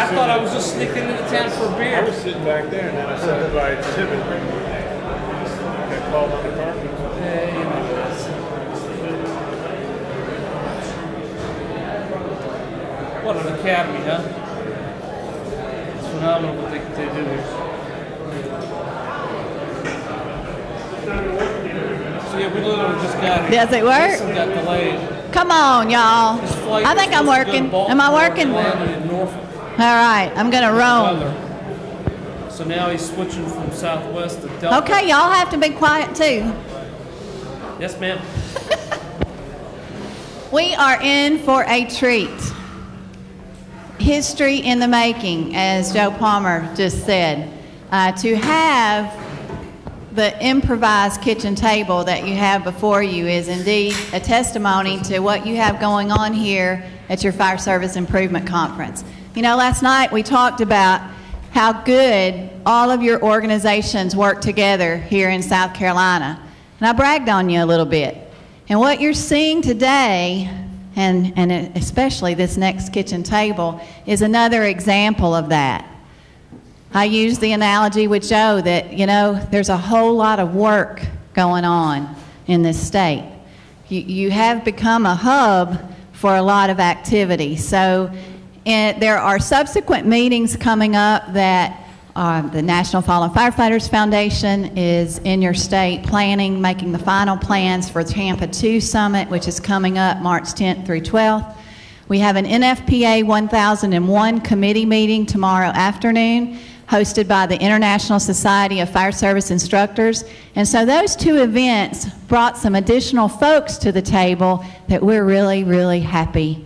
I thought I was just sneaking into town for a beer. I was sitting back there, and then I sat by Tibbet. Got called on the carpet. Hey, you know this. What an academy, huh? It's phenomenal what they do here. So yeah, we literally just got here. Does it work? Jason got delayed. Come on, y'all. His flight I think was I'm supposed to go to working. Am I Baltimore, working? landed in Norfolk. All right, I'm going to roam. Weather. So now he's switching from Southwest to Delta. Okay, y'all have to be quiet too. Yes, ma'am. We are in for a treat. History in the making, as Joe Palmer just said. To have the improvised kitchen table that you have before you is indeed a testimony to what you have going on here at your Fire Service Improvement Conference. You know, last night we talked about how good all of your organizations work together here in South Carolina. And I bragged on you a little bit. And what you're seeing today, and especially this next kitchen table, is another example of that. I use the analogy with Joe that, you know, there's a whole lot of work going on in this state. You have become a hub for a lot of activity. So there are subsequent meetings coming up that the National Fallen Firefighters Foundation is in your state planning, making the final plans for Tampa 2 Summit, which is coming up March 10th through 12th. We have an NFPA 1001 committee meeting tomorrow afternoon, hosted by the International Society of Fire Service Instructors. And so those two events brought some additional folks to the table that we're really, really happy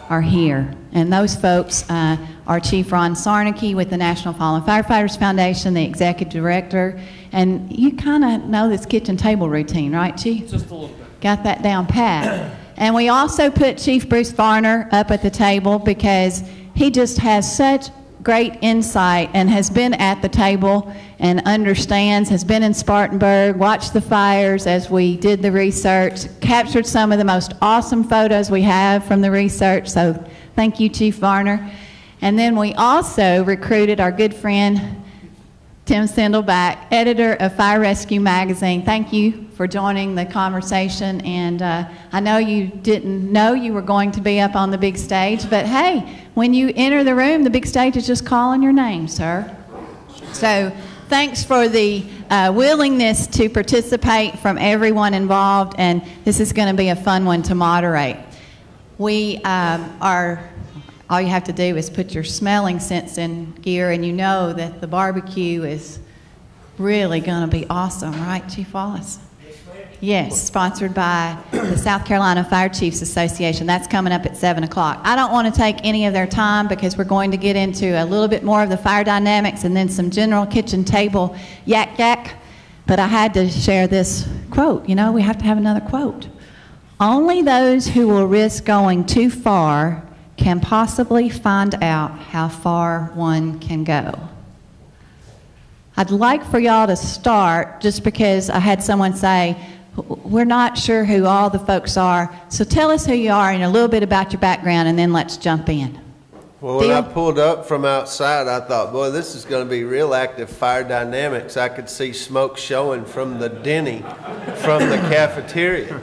are here. And those folks are Chief Ron Sarnicki with the National Fallen Firefighters Foundation, the Executive Director. And you kind of know this kitchen table routine, right, Chief? Just a little bit. Got that down pat. And we also put Chief Bruce Varner up at the table because he just has such great insight and has been at the table and understands, has been in Spartanburg, watched the fires as we did the research, captured some of the most awesome photos we have from the research, so thank you, Chief Varner. And then we also recruited our good friend, Tim Sindelback, editor of Fire Rescue Magazine. Thank you for joining the conversation, and I know you didn't know you were going to be up on the big stage, but hey, when you enter the room, the big stage is just calling your name, sir. So thanks for the willingness to participate from everyone involved, and this is going to be a fun one to moderate. We all you have to do is put your smelling sense in gear, and you know that the barbecue is really going to be awesome, right, Chief Wallace? Yes, sponsored by the South Carolina Fire Chiefs Association. That's coming up at 7 o'clock. I don't want to take any of their time because we're going to get into a little bit more of the fire dynamics and then some general kitchen table yak. But I had to share this quote. You know, we have to have another quote. Only those who will risk going too far can possibly find out how far one can go. I'd like for y'all to start just because I had someone say, we're not sure who all the folks are, so tell us who you are and a little bit about your background, and then let's jump in. Well, when I pulled up from outside, I thought, boy, this is going to be real active fire dynamics. I could see smoke showing from the Denny, from the cafeteria.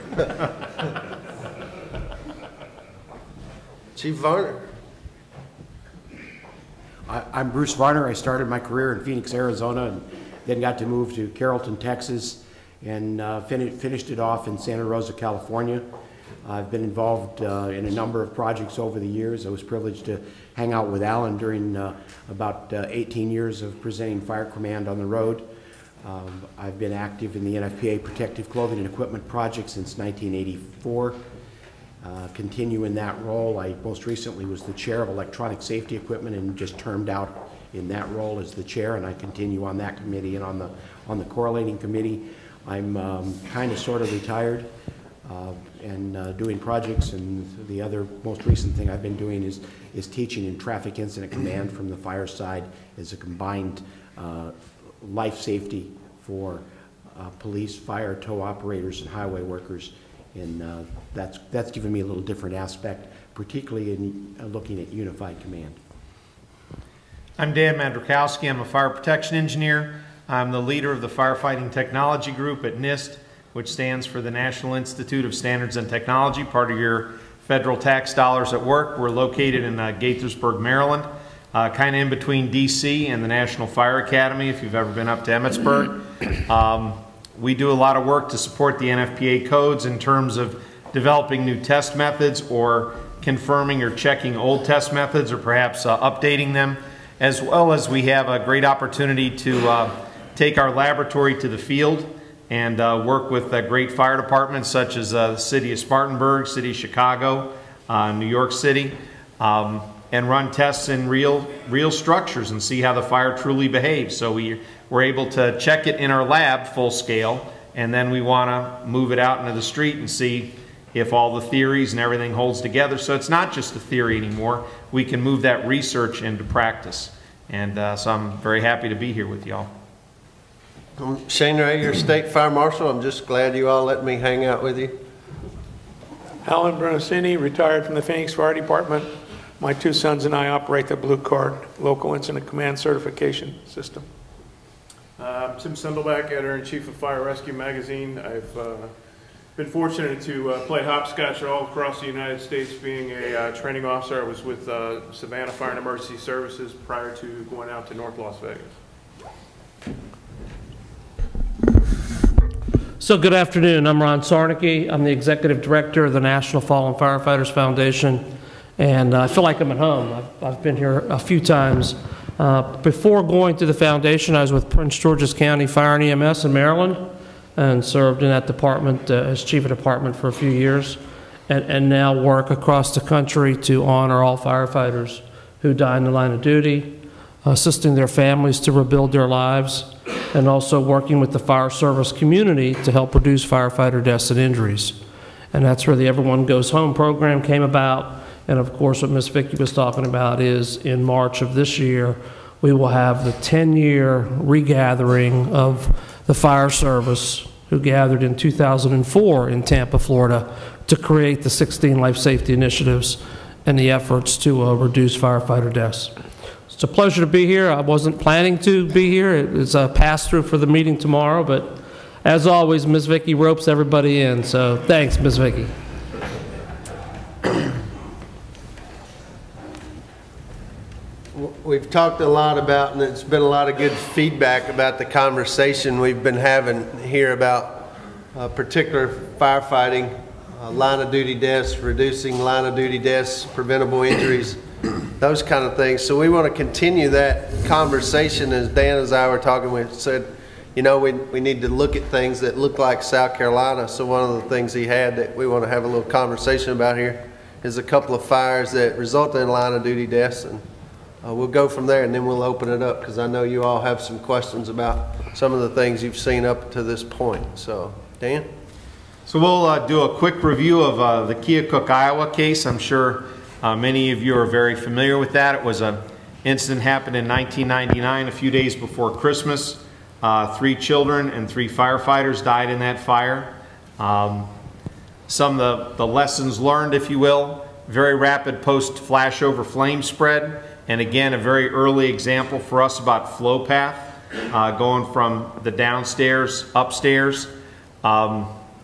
Chief Varner. I'm Bruce Varner. I started my career in Phoenix, Arizona, and then got to move to Carrollton, Texas, and finished it off in Santa Rosa, California. I've been involved in a number of projects over the years. I was privileged to hang out with Alan during about 18 years of presenting Fire Command on the road. I've been active in the NFPA protective clothing and equipment project since 1984. Continue in that role. I most recently was the chair of electronic safety equipment and just termed out in that role as the chair, and I continue on that committee and on the correlating committee. I'm kind of sort of retired and doing projects, and the other most recent thing I've been doing is teaching in traffic incident command from the fire side as a combined life safety for police, fire, tow operators, and highway workers. And that's given me a little different aspect, particularly in looking at unified command. I'm Dan Mandrukowski. I'm a fire protection engineer. I'm the leader of the Firefighting Technology Group at NIST, which stands for the National Institute of Standards and Technology, part of your federal tax dollars at work. We're located in Gaithersburg, Maryland, kind of in between DC and the National Fire Academy, if you've ever been up to Emmitsburg. We do a lot of work to support the NFPA codes in terms of developing new test methods or confirming or checking old test methods or perhaps updating them, as well as we have a great opportunity to take our laboratory to the field and work with great fire departments such as the City of Spartanburg, City of Chicago, New York City, and run tests in real structures and see how the fire truly behaves. So we're able to check it in our lab full scale, and then we want to move it out into the street and see if all the theories and everything holds together. So it's not just a theory anymore. We can move that research into practice. And so I'm very happy to be here with y'all. Shane Ray, your State Fire Marshal. I'm just glad you all let me hang out with you. Alan Brunicini, retired from the Phoenix Fire Department. My two sons and I operate the Blue Card Local Incident Command Certification System. Tim Sendelbach, Editor-in-Chief of Fire Rescue Magazine. I've been fortunate to play hopscotch all across the United States. Being a training officer, I was with Savannah Fire and Emergency Services prior to going out to North Las Vegas. So good afternoon. I'm Ron Sarnicki. I'm the Executive Director of the National Fallen Firefighters Foundation, and I feel like I'm at home. I've been here a few times. Before going to the foundation, I was with Prince George's County Fire and EMS in Maryland and served in that department as Chief of Department for a few years, and now work across the country to honor all firefighters who die in the line of duty, assisting their families to rebuild their lives, and also working with the fire service community to help reduce firefighter deaths and injuries. And that's where the Everyone Goes Home program came about. And of course, what Ms. Vicki was talking about is in March of this year, we will have the 10-year regathering of the fire service who gathered in 2004 in Tampa, Florida, to create the 16 life safety initiatives and the efforts to reduce firefighter deaths. It's a pleasure to be here. I wasn't planning to be here. It's a pass-through for the meeting tomorrow, but as always, Ms. Vicki ropes everybody in, so thanks, Ms. Vicki. We've talked a lot about, and it's been a lot of good feedback about the conversation we've been having here about particular firefighting, line of duty deaths, reducing line of duty deaths, preventable injuries, those kind of things. So we want to continue that conversation. As Dan and I were talking, we said, you know, we need to look at things that look like South Carolina. So one of the things he had that we want to have a little conversation about here is a couple of fires that resulted in line of duty deaths, and we'll go from there, and then we'll open it up because I know you all have some questions about some of the things you've seen up to this point. So, Dan? So we'll do a quick review of the Keokuk, Iowa case. I'm sure many of you are very familiar with that. It was an incident happened in 1999, a few days before Christmas. 3 children and 3 firefighters died in that fire. Some of the lessons learned, if you will: very rapid post-flashover flame spread. And again, a very early example for us about flow path, going from the downstairs, upstairs.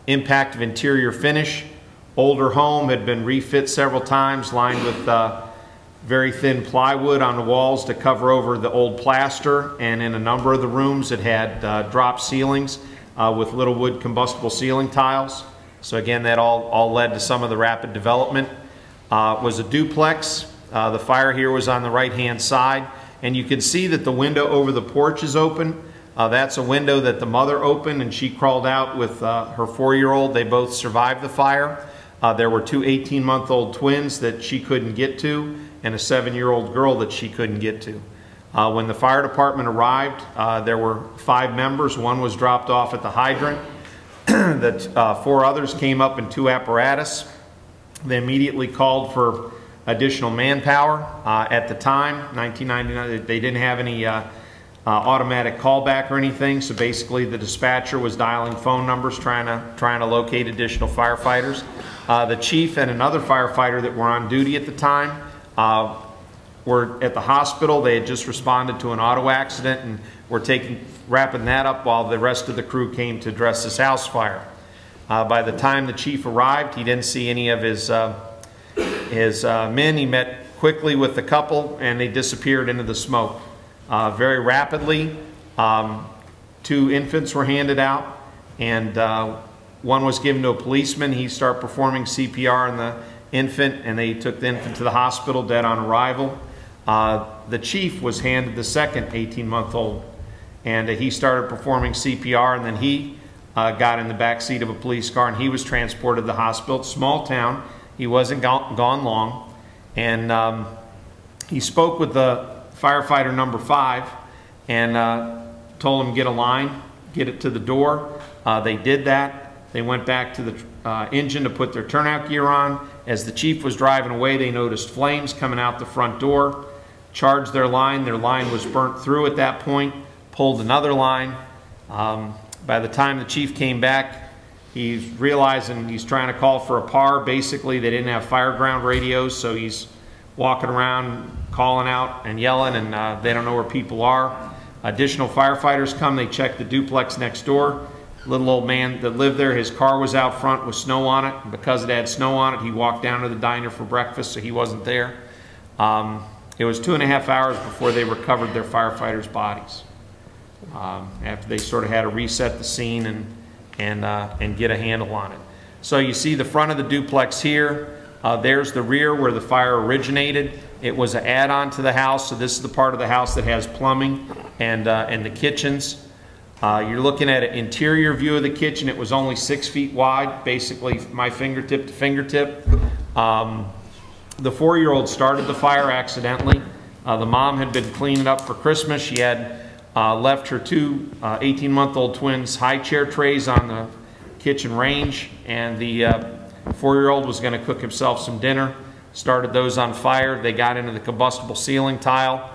Impact of interior finish. Older home had been refit several times, lined with very thin plywood on the walls to cover over the old plaster. And in a number of the rooms, it had drop ceilings with little wood combustible ceiling tiles. So again, that all led to some of the rapid development. Was a duplex. The fire here was on the right-hand side, and you can see that the window over the porch is open. That's a window that the mother opened, and she crawled out with her 4-year-old. They both survived the fire. There were 2 18-month-old twins that she couldn't get to, and a 7-year-old girl that she couldn't get to. When the fire department arrived, there were 5 members. 1 was dropped off at the hydrant. 4 others came up in 2 apparatus. They immediately called for additional manpower. At the time, 1999, they didn't have any automatic callback or anything, so basically the dispatcher was dialing phone numbers trying to locate additional firefighters. The chief and another firefighter that were on duty at the time were at the hospital. They had just responded to an auto accident and were wrapping that up while the rest of the crew came to address this house fire. By the time the chief arrived, he didn't see any of his men. He met quickly with the couple, and they disappeared into the smoke. Very rapidly, 2 infants were handed out, and one was given to a policeman. He started performing CPR on the infant, and they took the infant to the hospital dead on arrival. The chief was handed the second 18-month-old, and he started performing CPR, and then he got in the back seat of a police car, and he was transported to the hospital. Small town. He wasn't gone long, and he spoke with the firefighter number 5 and told him get a line, get it to the door. They did that. They went back to the engine to put their turnout gear on. As the chief was driving away, they noticed flames coming out the front door, charged their line. Their line was burnt through at that point, pulled another line. By the time the chief came back, he's realizing he's trying to call for a PAR. Basically, they didn't have fire ground radios, so he's walking around calling out and yelling, and they don't know where people are. Additional firefighters come. They check the duplex next door. Little old man that lived there, his car was out front with snow on it. And because it had snow on it, he walked down to the diner for breakfast, so he wasn't there. It was 2.5 hours before they recovered their firefighters' bodies, after they sort of had to reset the scene and get a handle on it. So you see the front of the duplex here. There's the rear where the fire originated. It was an add-on to the house, so this is the part of the house that has plumbing and the kitchens. You're looking at an interior view of the kitchen. It was only 6 feet wide, basically my fingertip to fingertip. The 4-year-old started the fire accidentally. The mom had been cleaning up for Christmas. She had left her 2 18-month-old twins high chair trays on the kitchen range, and the 4-year-old was going to cook himself some dinner. Started those on fire. They got into the combustible ceiling tile,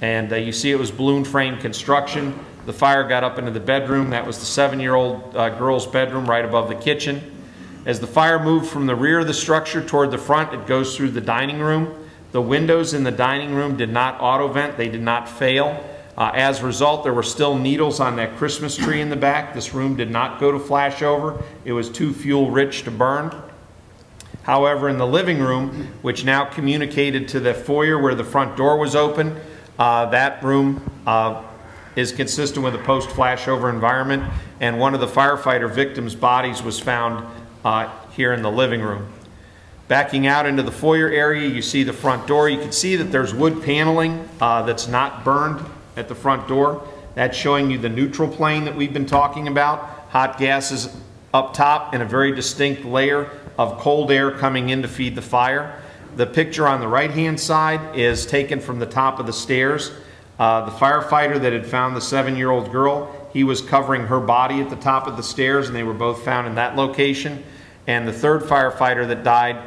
and you see it was balloon frame construction. The fire got up into the bedroom. That was the 7-year-old girl's bedroom right above the kitchen. As the fire moved from the rear of the structure toward the front, it goes through the dining room. The windows in the dining room did not auto-vent. They did not fail. As a result, there were still needles on that Christmas tree in the back. This room did not go to flashover. It was too fuel-rich to burn. However, in the living room, which now communicated to the foyer where the front door was open, that room is consistent with a post-flashover environment, and one of the firefighter victims' bodies was found here in the living room. Backing out into the foyer area, you see the front door. You can see that there's wood paneling that's not burned at the front door. That's showing you the neutral plane that we've been talking about. Hot gases up top and a very distinct layer of cold air coming in to feed the fire. The picture on the right-hand side is taken from the top of the stairs. The firefighter that had found the 7-year-old girl, he was covering her body at the top of the stairs, and they were both found in that location. And the 3rd firefighter that died,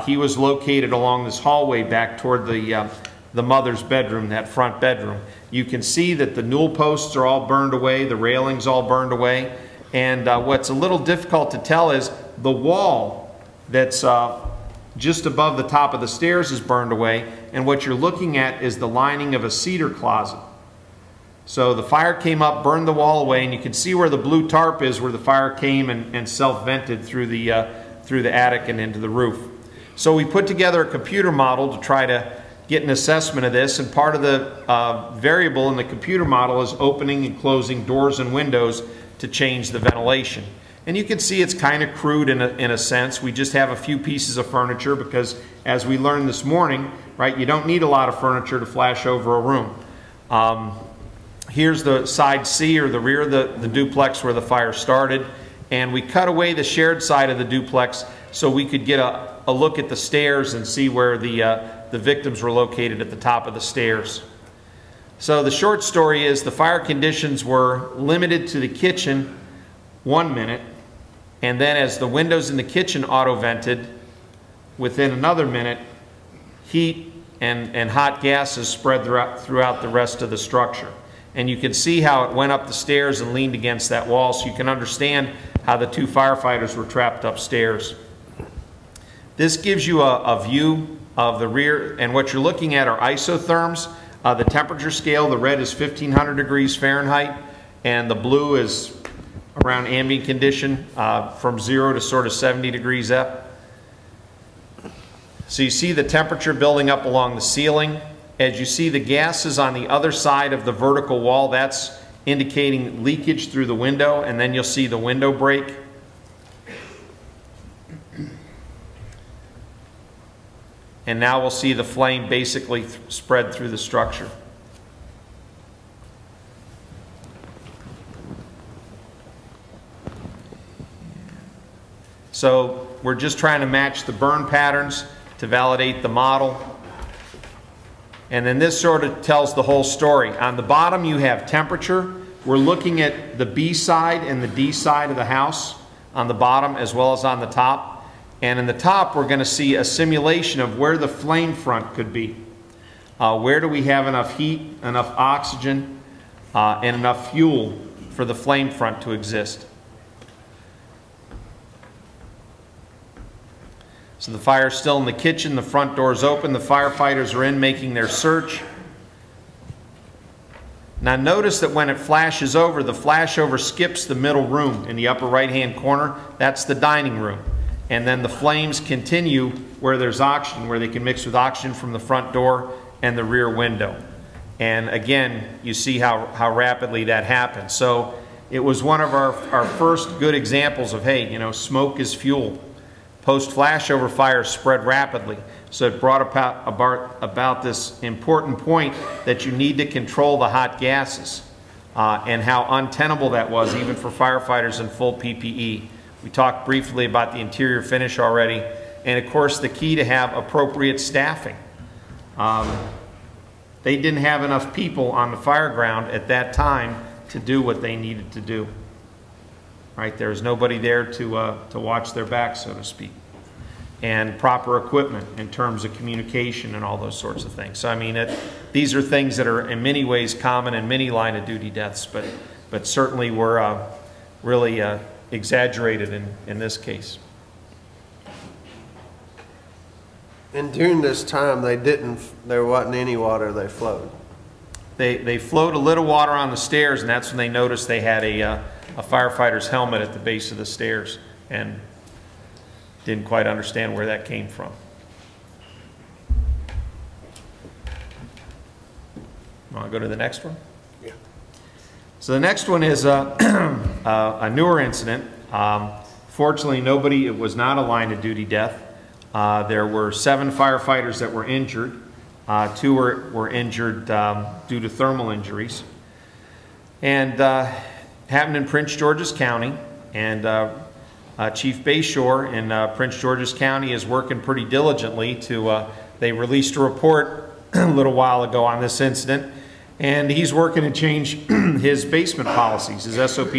he was located along this hallway back toward the mother's bedroom, that front bedroom. You can see that the newel posts are all burned away, the railings all burned away, and what's a little difficult to tell is the wall that's just above the top of the stairs is burned away, and what you're looking at is the lining of a cedar closet. So the fire came up, burned the wall away, and you can see where the blue tarp is, where the fire came and self-vented through the attic and into the roof. So we put together a computer model to try to get an assessment of this, and part of the variable in the computer model is opening and closing doors and windows to change the ventilation. And you can see it's kind of crude in a sense. We just have a few pieces of furniture because, as we learned this morning, right, you don't need a lot of furniture to flash over a room. Here's the side C, or the rear of the duplex where the fire started. And we cut away the shared side of the duplex so we could get a look at the stairs and see where the victims were located at the top of the stairs. So the short story is the fire conditions were limited to the kitchen 1 minute, and then as the windows in the kitchen auto-vented, within another minute, heat and hot gases spread throughout the rest of the structure. And you can see how it went up the stairs and leaned against that wall, so you can understand how the 2 firefighters were trapped upstairs. This gives you a view of the rear, and what you're looking at are isotherms. The temperature scale, the red is 1500 degrees Fahrenheit, and the blue is around ambient condition from 0 to sort of 70 degrees F. So you see the temperature building up along the ceiling. As you see the gases on the other side of the vertical wall, that's indicating leakage through the window, and then you'll see the window break. And now we'll see the flame basically spread through the structure. So we're just trying to match the burn patterns to validate the model. And then this sort of tells the whole story. On the bottom you have temperature. We're looking at the B side and the D side of the house on the bottom as well as on the top. And in the top we're going to see a simulation of where the flame front could be. Where do we have enough heat, enough oxygen, and enough fuel for the flame front to exist. So the fire's still in the kitchen, the front door's open, the firefighters are in making their search. Now notice that when it flashes over, the flashover skips the middle room in the upper right-hand corner. That's the dining room. And then the flames continue where there's oxygen, where they can mix with oxygen from the front door and the rear window. And again, you see how rapidly that happens. So it was one of our first good examples of, hey, you know, smoke is fuel. Post-flashover fires spread rapidly. So it brought about this important point that you need to control the hot gases and how untenable that was even for firefighters in full PPE. We talked briefly about the interior finish already, and of course the key to have appropriate staffing. They didn't have enough people on the fire ground at that time to do what they needed to do. Right? There was nobody there to watch their back, so to speak. And proper equipment in terms of communication and all those sorts of things. So I mean, these are things that are in many ways common in many line of duty deaths, but certainly were really exaggerated in this case. And during this time, there wasn't any water, they flowed. They flowed a little water on the stairs, and that's when they noticed they had a firefighter's helmet at the base of the stairs and didn't quite understand where that came from. Want to go to the next one? Yeah. So the next one is a newer incident. Fortunately, it was not a line of duty death. There were 7 firefighters that were injured. 2 were injured due to thermal injuries. And happened in Prince George's County, and Chief Bayshore in Prince George's County is working pretty diligently to, they released a report a little while ago on this incident, and he's working to change his basement policies, his SOP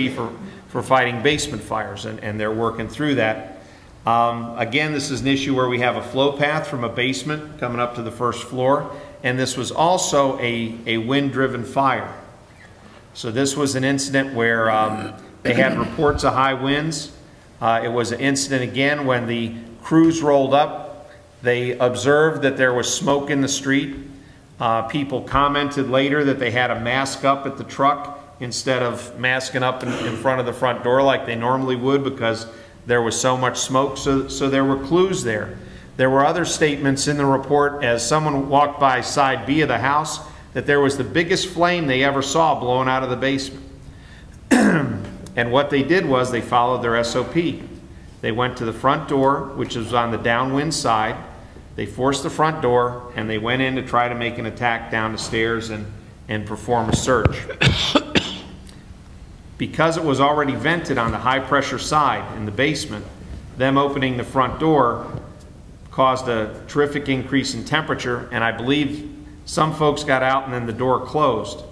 for fighting basement fires, and they're working through that. Again, this is an issue where we have a flow path from a basement coming up to the first floor, and this was also a wind-driven fire. So this was an incident where they had reports of high winds. It was an incident again when the crews rolled up. They observed that there was smoke in the street. People commented later that they had a mask up at the truck instead of masking up in front of the front door like they normally would because there was so much smoke. So there were clues there. There were other statements in the report as someone walked by side B of the house that there was the biggest flame they ever saw blowing out of the basement. And what they did was they followed their SOP. They went to the front door, which was on the downwind side. They forced the front door, and they went in to try to make an attack down the stairs and perform a search. Because it was already vented on the high-pressure side in the basement, them opening the front door caused a terrific increase in temperature, and I believe some folks got out and then the door closed.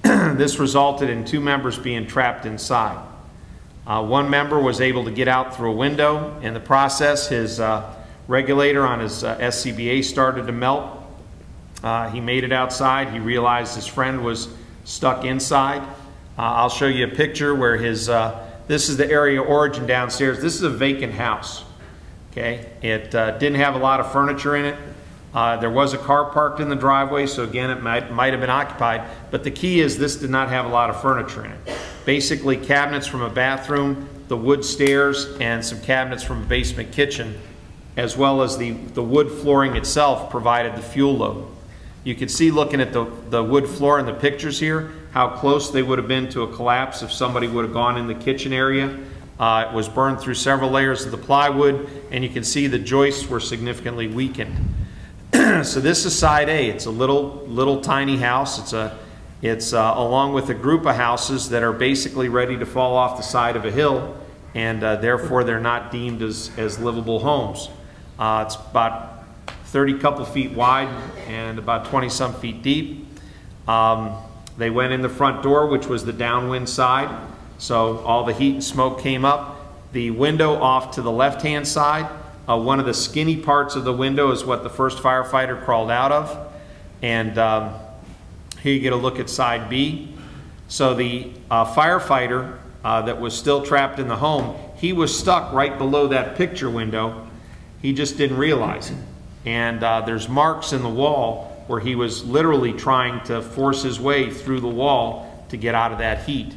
This resulted in 2 members being trapped inside. 1 member was able to get out through a window. In the process, his regulator on his SCBA started to melt. He made it outside. He realized his friend was stuck inside. I'll show you a picture where this is the area of origin downstairs. This is a vacant house. Okay, it didn't have a lot of furniture in it. There was a car parked in the driveway, so again, it might have been occupied. But the key is this did not have a lot of furniture in it. Basically, cabinets from a bathroom, the wood stairs, and some cabinets from a basement kitchen, as well as the wood flooring itself provided the fuel load. You can see, looking at the wood floor in the pictures here, how close they would have been to a collapse if somebody would have gone in the kitchen area. It was burned through several layers of the plywood, and you can see the joists were significantly weakened. So this is side A. It's a little tiny house. It's along with a group of houses that are basically ready to fall off the side of a hill, and therefore they're not deemed as livable homes. It's about 30 couple feet wide and about 20 some feet deep. They went in the front door, which was the downwind side, so all the heat and smoke came up. The window off to the left-hand side, one of the skinny parts of the window is what the first firefighter crawled out of. And here you get a look at side B. So the firefighter that was still trapped in the home, he was stuck right below that picture window. He just didn't realize it. And there's marks in the wall where he was literally trying to force his way through the wall to get out of that heat.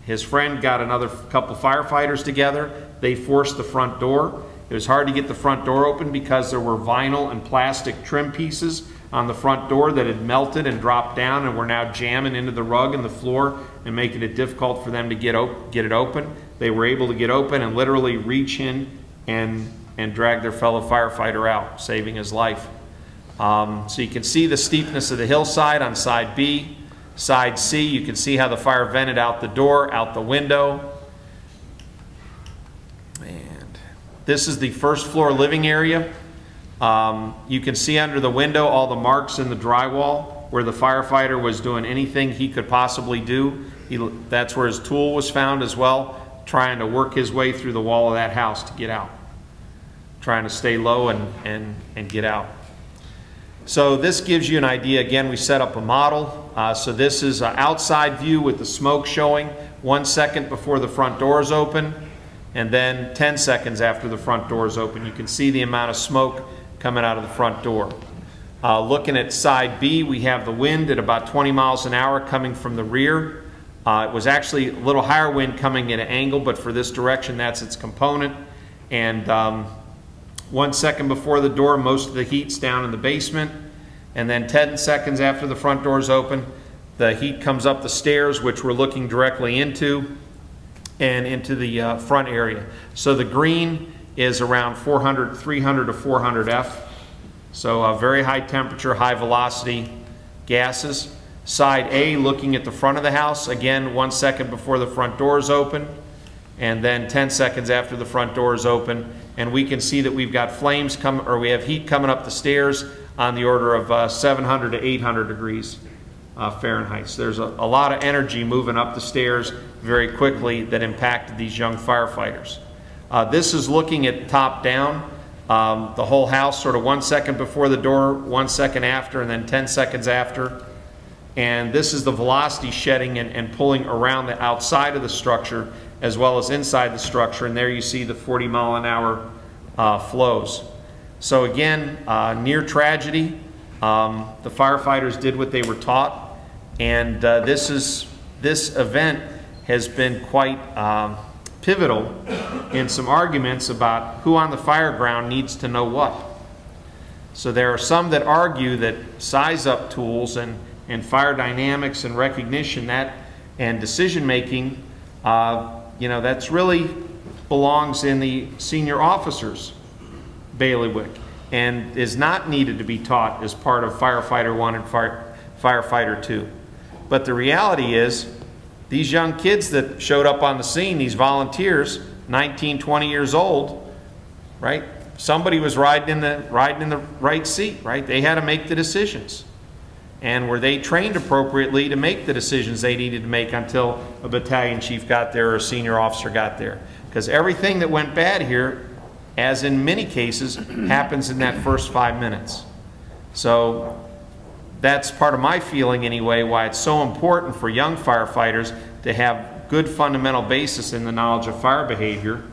His friend got another couple firefighters together. They forced the front door. It was hard to get the front door open because there were vinyl and plastic trim pieces on the front door that had melted and dropped down and were now jamming into the rug and the floor and making it difficult for them to get it open. They were able to get open and literally reach in and drag their fellow firefighter out, saving his life. So you can see the steepness of the hillside on side B. Side C, you can see how the fire vented out the door, out the window. And this is the first floor living area. You can see under the window all the marks in the drywall where the firefighter was doing anything he could possibly do. That's where his tool was found as well, trying to work his way through the wall of that house to get out. Trying to stay low and get out. So this gives you an idea. Again, we set up a model. So this is an outside view with the smoke showing 1 second before the front door is open, and then 10 seconds after the front door is open. You can see the amount of smoke coming out of the front door. Looking at side B, we have the wind at about 20 miles an hour coming from the rear. It was actually a little higher wind coming at an angle, but for this direction, that's its component. And 1 second before the door, most of the heat's down in the basement. And then 10 seconds after the front door is open, the heat comes up the stairs, which we're looking directly into, and into the front area. So the green is around 300 to 400 F. So very high temperature, high velocity gases. Side A, looking at the front of the house, again 1 second before the front door is open, and then 10 seconds after the front door is open. And we can see that we've got flames coming, or we have heat coming up the stairs on the order of 700 to 800 degrees Fahrenheit. So there's a lot of energy moving up the stairs very quickly that impacted these young firefighters. This is looking at top down, the whole house, sort of 1 second before the door, 1 second after, and then 10 seconds after. And this is the velocity shedding and pulling around the outside of the structure as well as inside the structure, and there you see the 40 mile an hour flows. So again, near tragedy. The firefighters did what they were taught, and this event has been quite pivotal in some arguments about who on the fire ground needs to know what. So there are some that argue that size-up tools and fire dynamics and recognition and decision making, that's really belongs in the senior officer's bailiwick and is not needed to be taught as part of Firefighter 1 and Firefighter 2. But the reality is, these young kids that showed up on the scene, these volunteers, 19, 20 years old, right? Somebody was riding in the right seat, right? They had to make the decisions. And were they trained appropriately to make the decisions they needed to make until a battalion chief got there or a senior officer got there? Because everything that went bad here, as in many cases, happens in that first 5 minutes. So that's part of my feeling anyway, why it's so important for young firefighters to have good fundamental basis in the knowledge of fire behavior,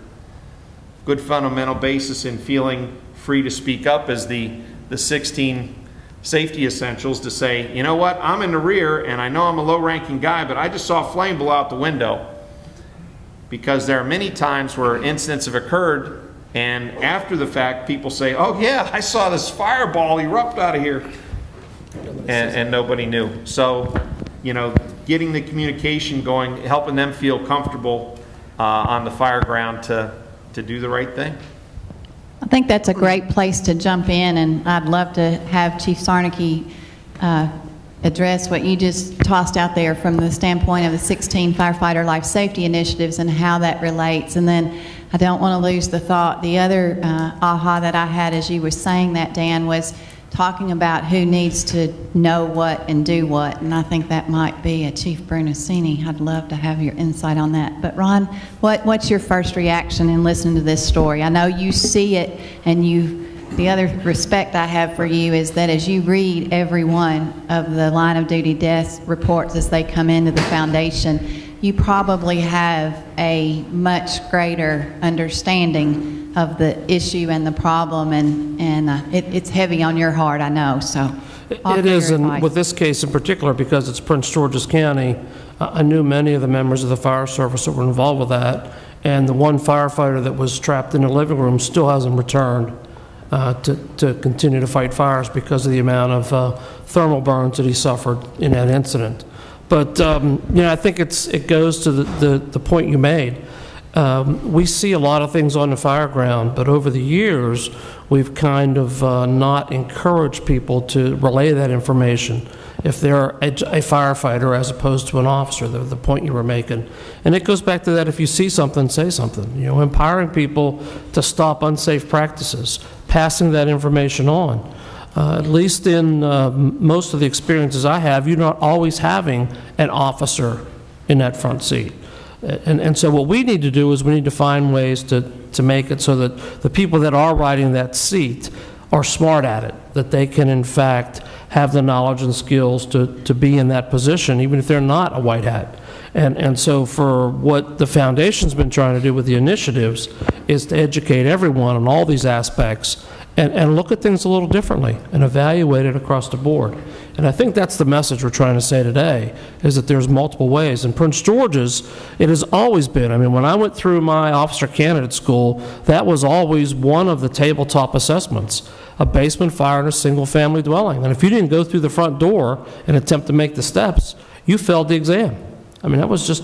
good fundamental basis in feeling free to speak up as the 16 safety essentials to say, you know what, I'm in the rear and I know I'm a low-ranking guy, but I just saw a flame blow out the window. Because there are many times where incidents have occurred, and after the fact, people say, oh yeah, I saw this fireball erupt out of here, and nobody knew. So, you know, getting the communication going, helping them feel comfortable on the fire ground to do the right thing. I think that's a great place to jump in, and I'd love to have Chief Sarnecki address what you just tossed out there from the standpoint of the 16 firefighter life safety initiatives and how that relates. And then I don't want to lose the thought. The other aha that I had as you were saying that, Dan, was talking about who needs to know what and do what, and I think that might be a Chief Brunacini. I'd love to have your insight on that. But Ron, what's your first reaction in listening to this story? I know you see it, and the other respect I have for you is that as you read every one of the line of duty death reports as they come into the foundation, you probably have a much greater understanding of the issue and the problem, and it's heavy on your heart, I know. So it is, and with this case in particular, because it's Prince George's County, I knew many of the members of the fire service that were involved with that, and the one firefighter that was trapped in the living room still hasn't returned to continue to fight fires because of the amount of thermal burns that he suffered in that incident. But you know, I think it goes to the point you made. We see a lot of things on the fire ground, but over the years, we've kind of not encouraged people to relay that information if they're a firefighter as opposed to an officer, the point you were making. And it goes back to that, if you see something, say something. You know, empowering people to stop unsafe practices, passing that information on. At least in most of the experiences I have, you're not always having an officer in that front seat. And so what we need to do is we need to find ways to make it so that the people that are riding that seat are smart at it, that they can in fact have the knowledge and skills to be in that position, even if they're not a white hat. And so for what the foundation's been trying to do with the initiatives is to educate everyone on all these aspects and look at things a little differently and evaluate it across the board. And I think that's the message we're trying to say today, is that there's multiple ways. In Prince George's, it has always been. I mean, when I went through my officer candidate school, that was always one of the tabletop assessments, a basement fire in a single-family dwelling. And if you didn't go through the front door and attempt to make the steps, you failed the exam. I mean, that was just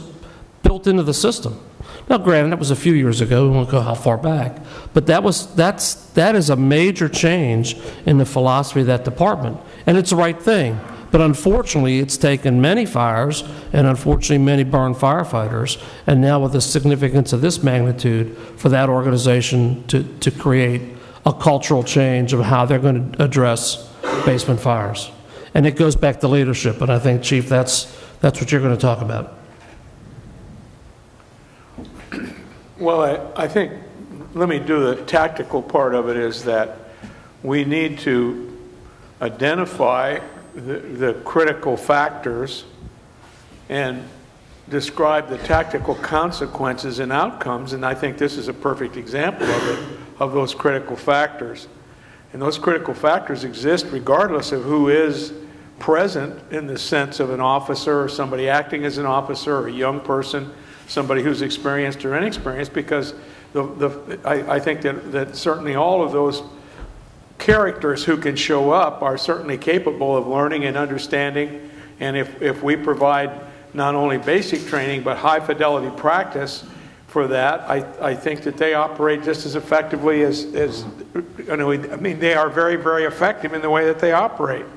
built into the system. Now, granted, that was a few years ago. We won't go how far back, but that is a major change in the philosophy of that department, and it's the right thing. But unfortunately, it's taken many fires, and unfortunately, many burned firefighters, and now with the significance of this magnitude, for that organization to create a cultural change of how they're going to address basement fires. And it goes back to leadership, and I think, Chief, that's what you're going to talk about. Well, I think, let me do the tactical part of it, is that we need to identify the critical factors and describe the tactical consequences and outcomes, and I think this is a perfect example of it, of those critical factors. And those critical factors exist regardless of who is present, in the sense of an officer or somebody acting as an officer or a young person, somebody who's experienced or inexperienced, because I think that certainly all of those characters who can show up are certainly capable of learning and understanding, and if we provide not only basic training but high fidelity practice for that, I think that they operate just as effectively as you know, I mean, they are very, very effective in the way that they operate.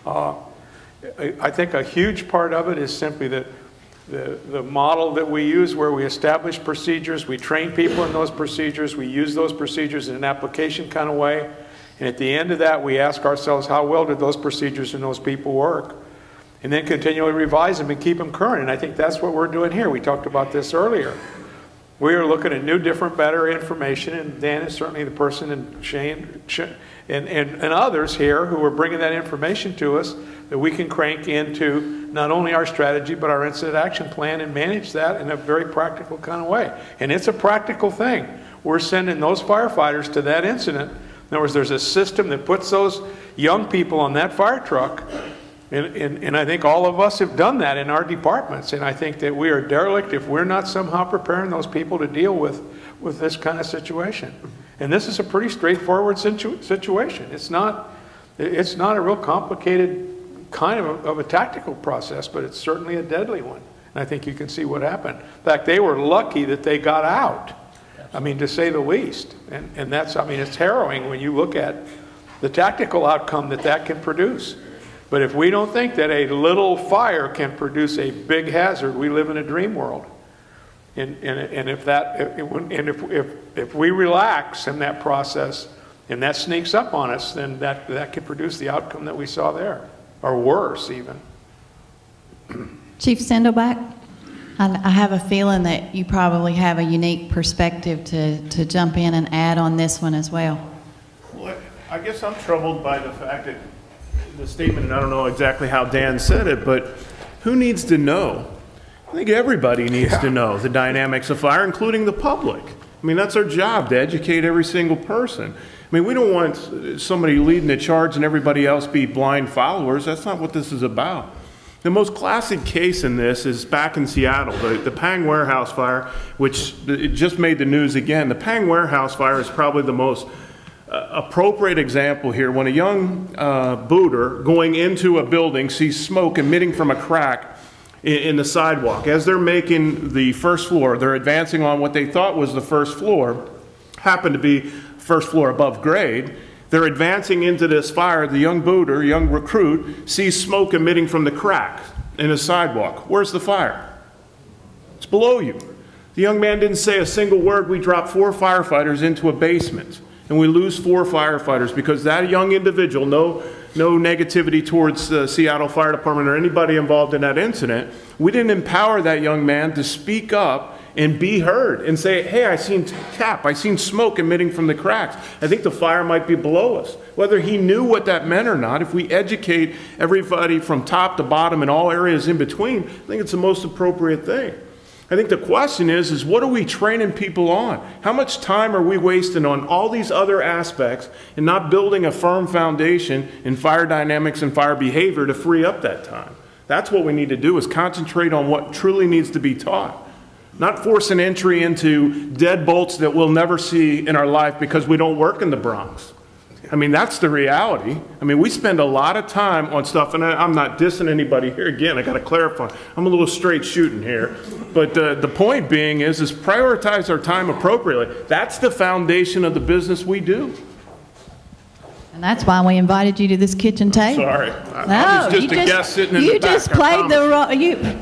I think a huge part of it is simply that the model that we use, where we establish procedures, we train people in those procedures, we use those procedures in an application kind of way, and at the end of that we ask ourselves, how well did those procedures and those people work? And then continually revise them and keep them current. And I think that's what we're doing here. We talked about this earlier. We are looking at new, different, better information, and Dan is certainly the person, and Shane and others here who are bringing that information to us, that we can crank into not only our strategy but our incident action plan and manage that in a very practical kind of way. And it's a practical thing. We're sending those firefighters to that incident In other words, there's a system that puts those young people on that fire truck, and I think all of us have done that in our departments, and I think that we are derelict if we're not somehow preparing those people to deal with this kind of situation. And this is a pretty straightforward situation. It's not a real complicated kind of a tactical process, but it's certainly a deadly one. And I think you can see what happened. In fact, they were lucky that they got out. I mean, to say the least. And that's, I mean, it's harrowing when you look at the tactical outcome that can produce. But if we don't think that a little fire can produce a big hazard, we live in a dream world. And if we relax in that process and that sneaks up on us, then that can produce the outcome that we saw there, or worse even. Chief Sendelbach, I have a feeling that you probably have a unique perspective to jump in and add on this one as well. Well, I guess I'm troubled by the fact that the statement, and I don't know exactly how Dan said it, but who needs to know? I think everybody needs to know the dynamics of fire, including the public. I mean, that's our job, to educate every single person. I mean, we don't want somebody leading the charge and everybody else be blind followers. That's not what this is about. The most classic case in this is back in Seattle, the Pang Warehouse fire, which it just made the news again. The Pang Warehouse fire is probably the most appropriate example here. When a young booter going into a building sees smoke emitting from a crack in the sidewalk. As they're making the first floor, they're advancing on what they thought was the first floor, happened to be first floor above grade. They're advancing into this fire. The young booter, young recruit, sees smoke emitting from the crack in the sidewalk. Where's the fire? It's below you. The young man didn't say a single word. We dropped 4 firefighters into a basement, and we lose 4 firefighters because that young individual, no negativity towards the Seattle Fire Department or anybody involved in that incident, we didn't empower that young man to speak up and be heard and say, hey, I seen smoke emitting from the cracks. I think the fire might be below us. Whether he knew what that meant or not, if we educate everybody from top to bottom and all areas in between, I think it's the most appropriate thing. I think the question is what are we training people on? How much time are we wasting on all these other aspects and not building a firm foundation in fire dynamics and fire behavior to free up that time? That's what we need to do, is concentrate on what truly needs to be taught. Not force an entry into deadbolts that we'll never see in our life because we don't work in the Bronx. I mean, that's the reality. I mean, we spend a lot of time on stuff, and I'm not dissing anybody here. Again, I got to clarify. I'm a little straight shooting here. But the point being is prioritize our time appropriately. That's the foundation of the business we do. And that's why we invited you to this kitchen table. Sorry. I was just a guest sitting in the back. You just played the role.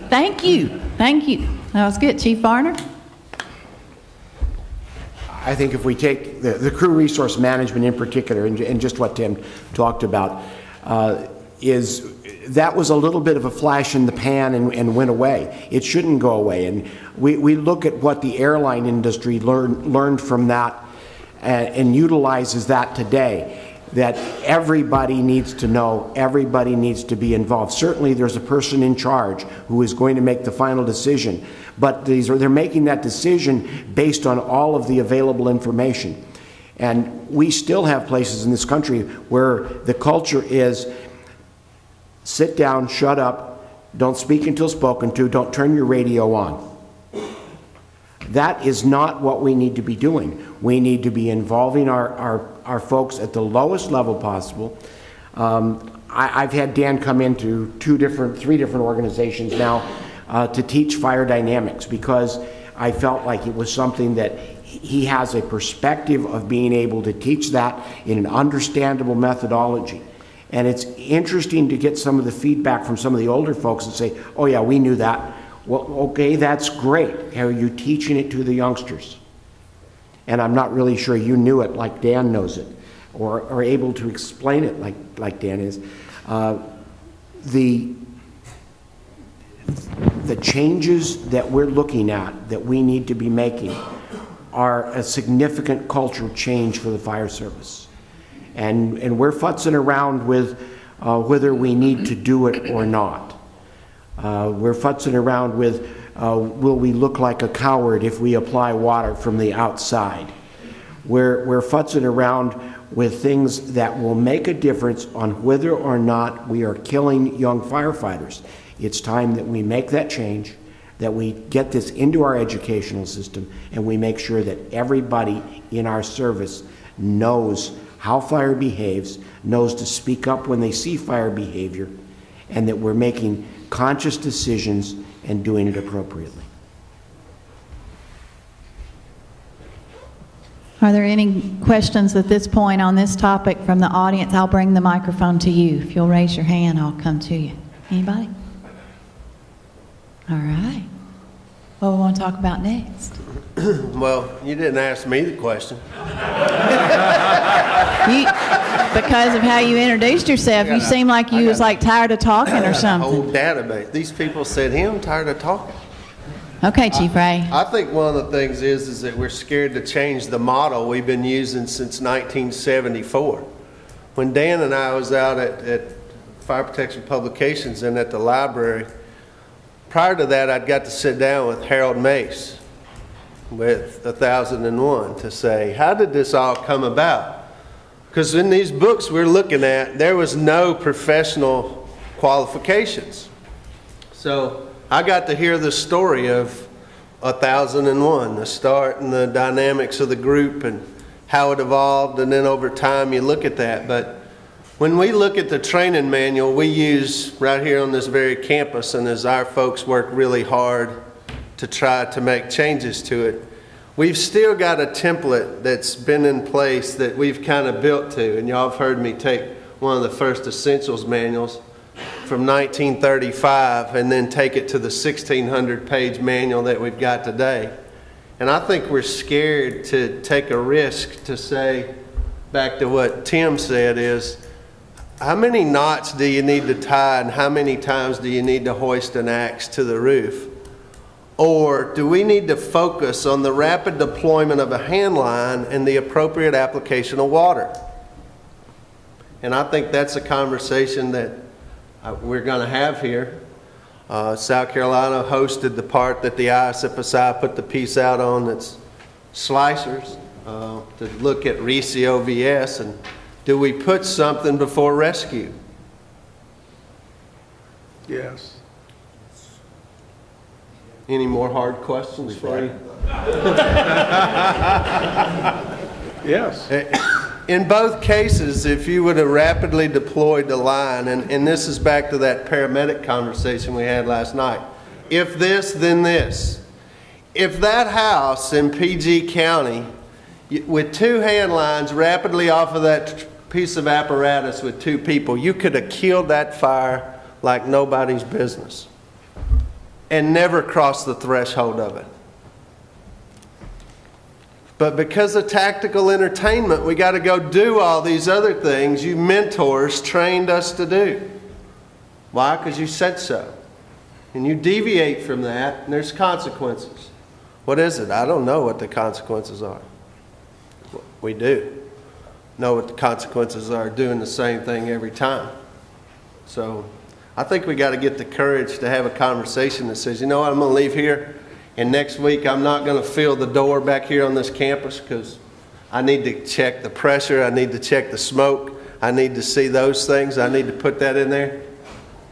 Thank you. Thank you. That was good. Chief Varner? I think if we take the crew resource management in particular, and just what Tim talked about, that was a little bit of a flash in the pan and went away. It shouldn't go away. And we look at what the airline industry learned from that and utilizes that today. That everybody needs to know, everybody needs to be involved. Certainly there's a person in charge who is going to make the final decision, but they're making that decision based on all of the available information. And we still have places in this country where the culture is sit down, shut up, don't speak until spoken to, don't turn your radio on. That is not what we need to be doing. We need to be involving our folks at the lowest level possible. I've had Dan come into 3 different organizations now to teach fire dynamics because I felt like it was something that he has a perspective of being able to teach that in an understandable methodology. And it's interesting to get some of the feedback from some of the older folks and say, oh yeah, we knew that. Well, okay, that's great. How are you teaching it to the youngsters? And I'm not really sure you knew it like Dan knows it, or able to explain it like Dan is. The changes that we're looking at, that we need to be making, are a significant cultural change for the fire service. And we're futzing around with whether we need to do it or not. We're futzing around with, will we look like a coward if we apply water from the outside? We're futzing around with things that will make a difference on whether or not we are killing young firefighters. It's time that we make that change, that we get this into our educational system, and we make sure that everybody in our service knows how fire behaves, knows to speak up when they see fire behavior, and that we're making conscious decisions and doing it appropriately. Are there any questions at this point on this topic from the audience? I'll bring the microphone to you. If you'll raise your hand, I'll come to you. Anybody? All right. What do we want to talk about next? Well, you didn't ask me the question. Because of how you introduced yourself, you seem like you was like tired of talking or something. Whole database. These people said, I'm tired of talking. Okay, Chief Ray. I think one of the things is that we're scared to change the model we've been using since 1974. When Dan and I was out at Fire Protection Publications and at the library, prior to that, I'd got to sit down with Harold Mace with 1001 to say, how did this all come about? Because in these books we're looking at, there was no professional qualifications. So I got to hear the story of 1001, the start and the dynamics of the group and how it evolved, and then over time you look at that. But when we look at the training manual we use right here on this very campus, and as our folks work really hard to try to make changes to it, we've still got a template that's been in place that we've kind of built to. And y'all have heard me take one of the first essentials manuals from 1935 and then take it to the 1,600-page manual that we've got today. And I think we're scared to take a risk to say, back to what Tim said, is how many knots do you need to tie and how many times do you need to hoist an axe to the roof? Or do we need to focus on the rapid deployment of a hand line and the appropriate application of water? And I think that's a conversation that we're going to have here. South Carolina hosted the part that the ISFSI put the piece out on, that's slicers, to look at RECOVS, and do we put something before rescue? Yes. Any more hard questions for you? Yes. In both cases, if you would have rapidly deployed the line, and this is back to that paramedic conversation we had last night, if this, then this. If that house in PG County, with 2 hand lines rapidly off of that piece of apparatus with 2 people, you could have killed that fire like nobody's business and never crossed the threshold of it. But because of tactical entertainment, we got to go do all these other things you mentors trained us to do. Why? Because you said so. And you deviate from that, and there's consequences. What is it? I don't know what the consequences are. We do know what the consequences are, doing the same thing every time. So I think we got to get the courage to have a conversation that says, you know what, I'm going to leave here, and next week I'm not going to fill the door back here on this campus because I need to check the pressure, I need to check the smoke, I need to see those things, I need to put that in there.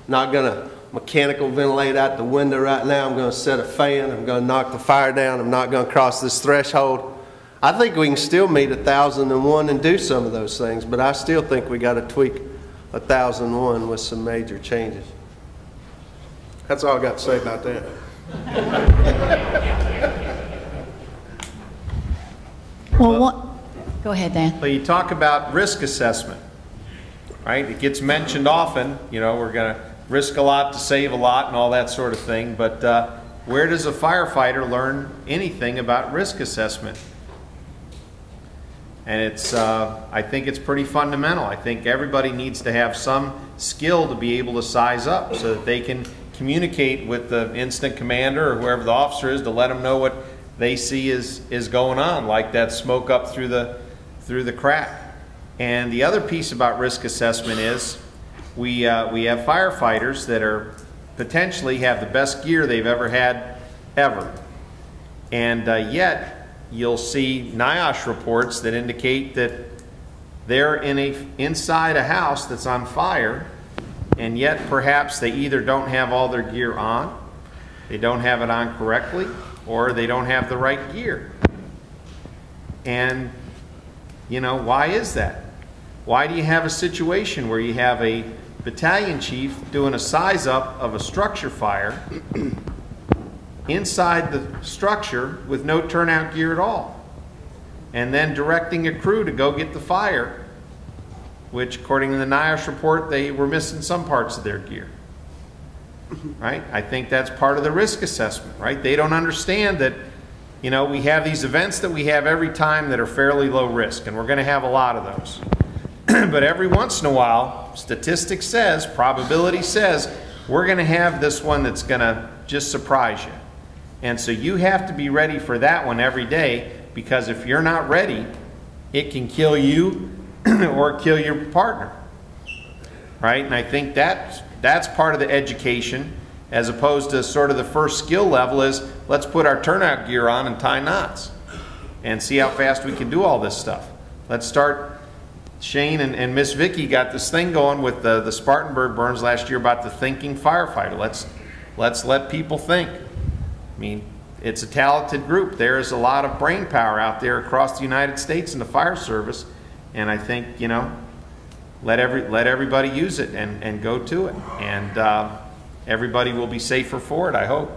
Not going to mechanical ventilate out the window right now, I'm going to set a fan, I'm going to knock the fire down, I'm not going to cross this threshold. I think we can still meet 1001 and do some of those things, but I still think we got to tweak 1001 with some major changes. That's all I got to say about that. Well, go ahead, Dan. Well, you talk about risk assessment, right? It gets mentioned often, you know, we're going to risk a lot to save a lot and all that sort of thing, but where does a firefighter learn anything about risk assessment? And it's, I think it's pretty fundamental. I think everybody needs to have some skill to be able to size up so that they can communicate with the incident commander or whoever the officer is to let them know what they see is going on, like that smoke up through the crack. And the other piece about risk assessment is we have firefighters that are potentially have the best gear they've ever had ever. And yet you'll see NIOSH reports that indicate that they're inside a house that's on fire, and yet perhaps they either don't have all their gear on, they don't have it on correctly, or they don't have the right gear. And, you know, why is that? Why do you have a situation where you have a battalion chief doing a size up of a structure fire inside the structure with no turnout gear at all, and then directing a crew to go get the fire, which according to the NIOSH report, they were missing some parts of their gear, right? I think that's part of the risk assessment, right? They don't understand that, you know, we have these events that we have every time that are fairly low risk, and we're going to have a lot of those. But every once in a while, statistics says, probability says, we're going to have this one that's going to just surprise you. And so you have to be ready for that one every day, because if you're not ready, it can kill you or kill your partner, right? And I think that's part of the education, as opposed to sort of the first skill level is, let's put our turnout gear on and tie knots and see how fast we can do all this stuff. Let's start. Shane and Miss Vicky got this thing going with the Spartanburg burns last year about the thinking firefighter. Let's let people think. I mean, it's a talented group. There is a lot of brain power out there across the United States in the fire service, and I think, you know, let everybody use it and go to it, and everybody will be safer for it, I hope.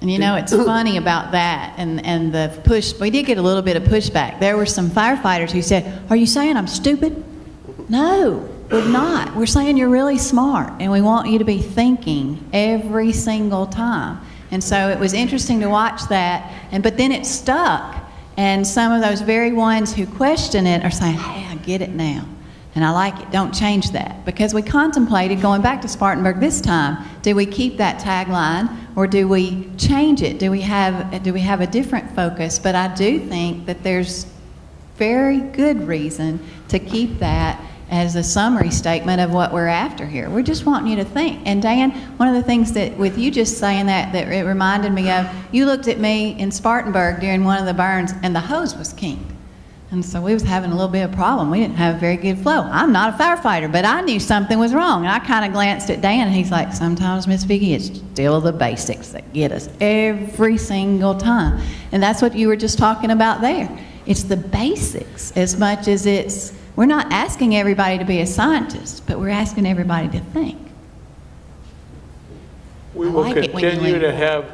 And you know, it's funny about that and the push. We did get a little bit of pushback. There were some firefighters who said, "Are you saying I'm stupid?" No, we're not. We're saying you're really smart, and we want you to be thinking every single time. And so it was interesting to watch that, but then it stuck. And some of those very ones who question it are saying, "Hey, I get it now. And I like it. Don't change that." Because we contemplated going back to Spartanburg this time. Do we keep that tagline, or do we change it? Do we have a different focus? But I do think that there's very good reason to keep that as a summary statement of what we're after here. We're just wanting you to think. And Dan, one of the things that with you just saying that it reminded me of, you looked at me in Spartanburg during one of the burns, and the hose was kinked. And so we was having a little bit of a problem. We didn't have a very good flow. I'm not a firefighter, but I knew something was wrong. And I kind of glanced at Dan, and he's like, "Sometimes, Miss Vicki, it's still the basics that get us every single time." And that's what you were just talking about there. It's the basics as much as it's, we're not asking everybody to be a scientist, but we're asking everybody to think. We will continue to have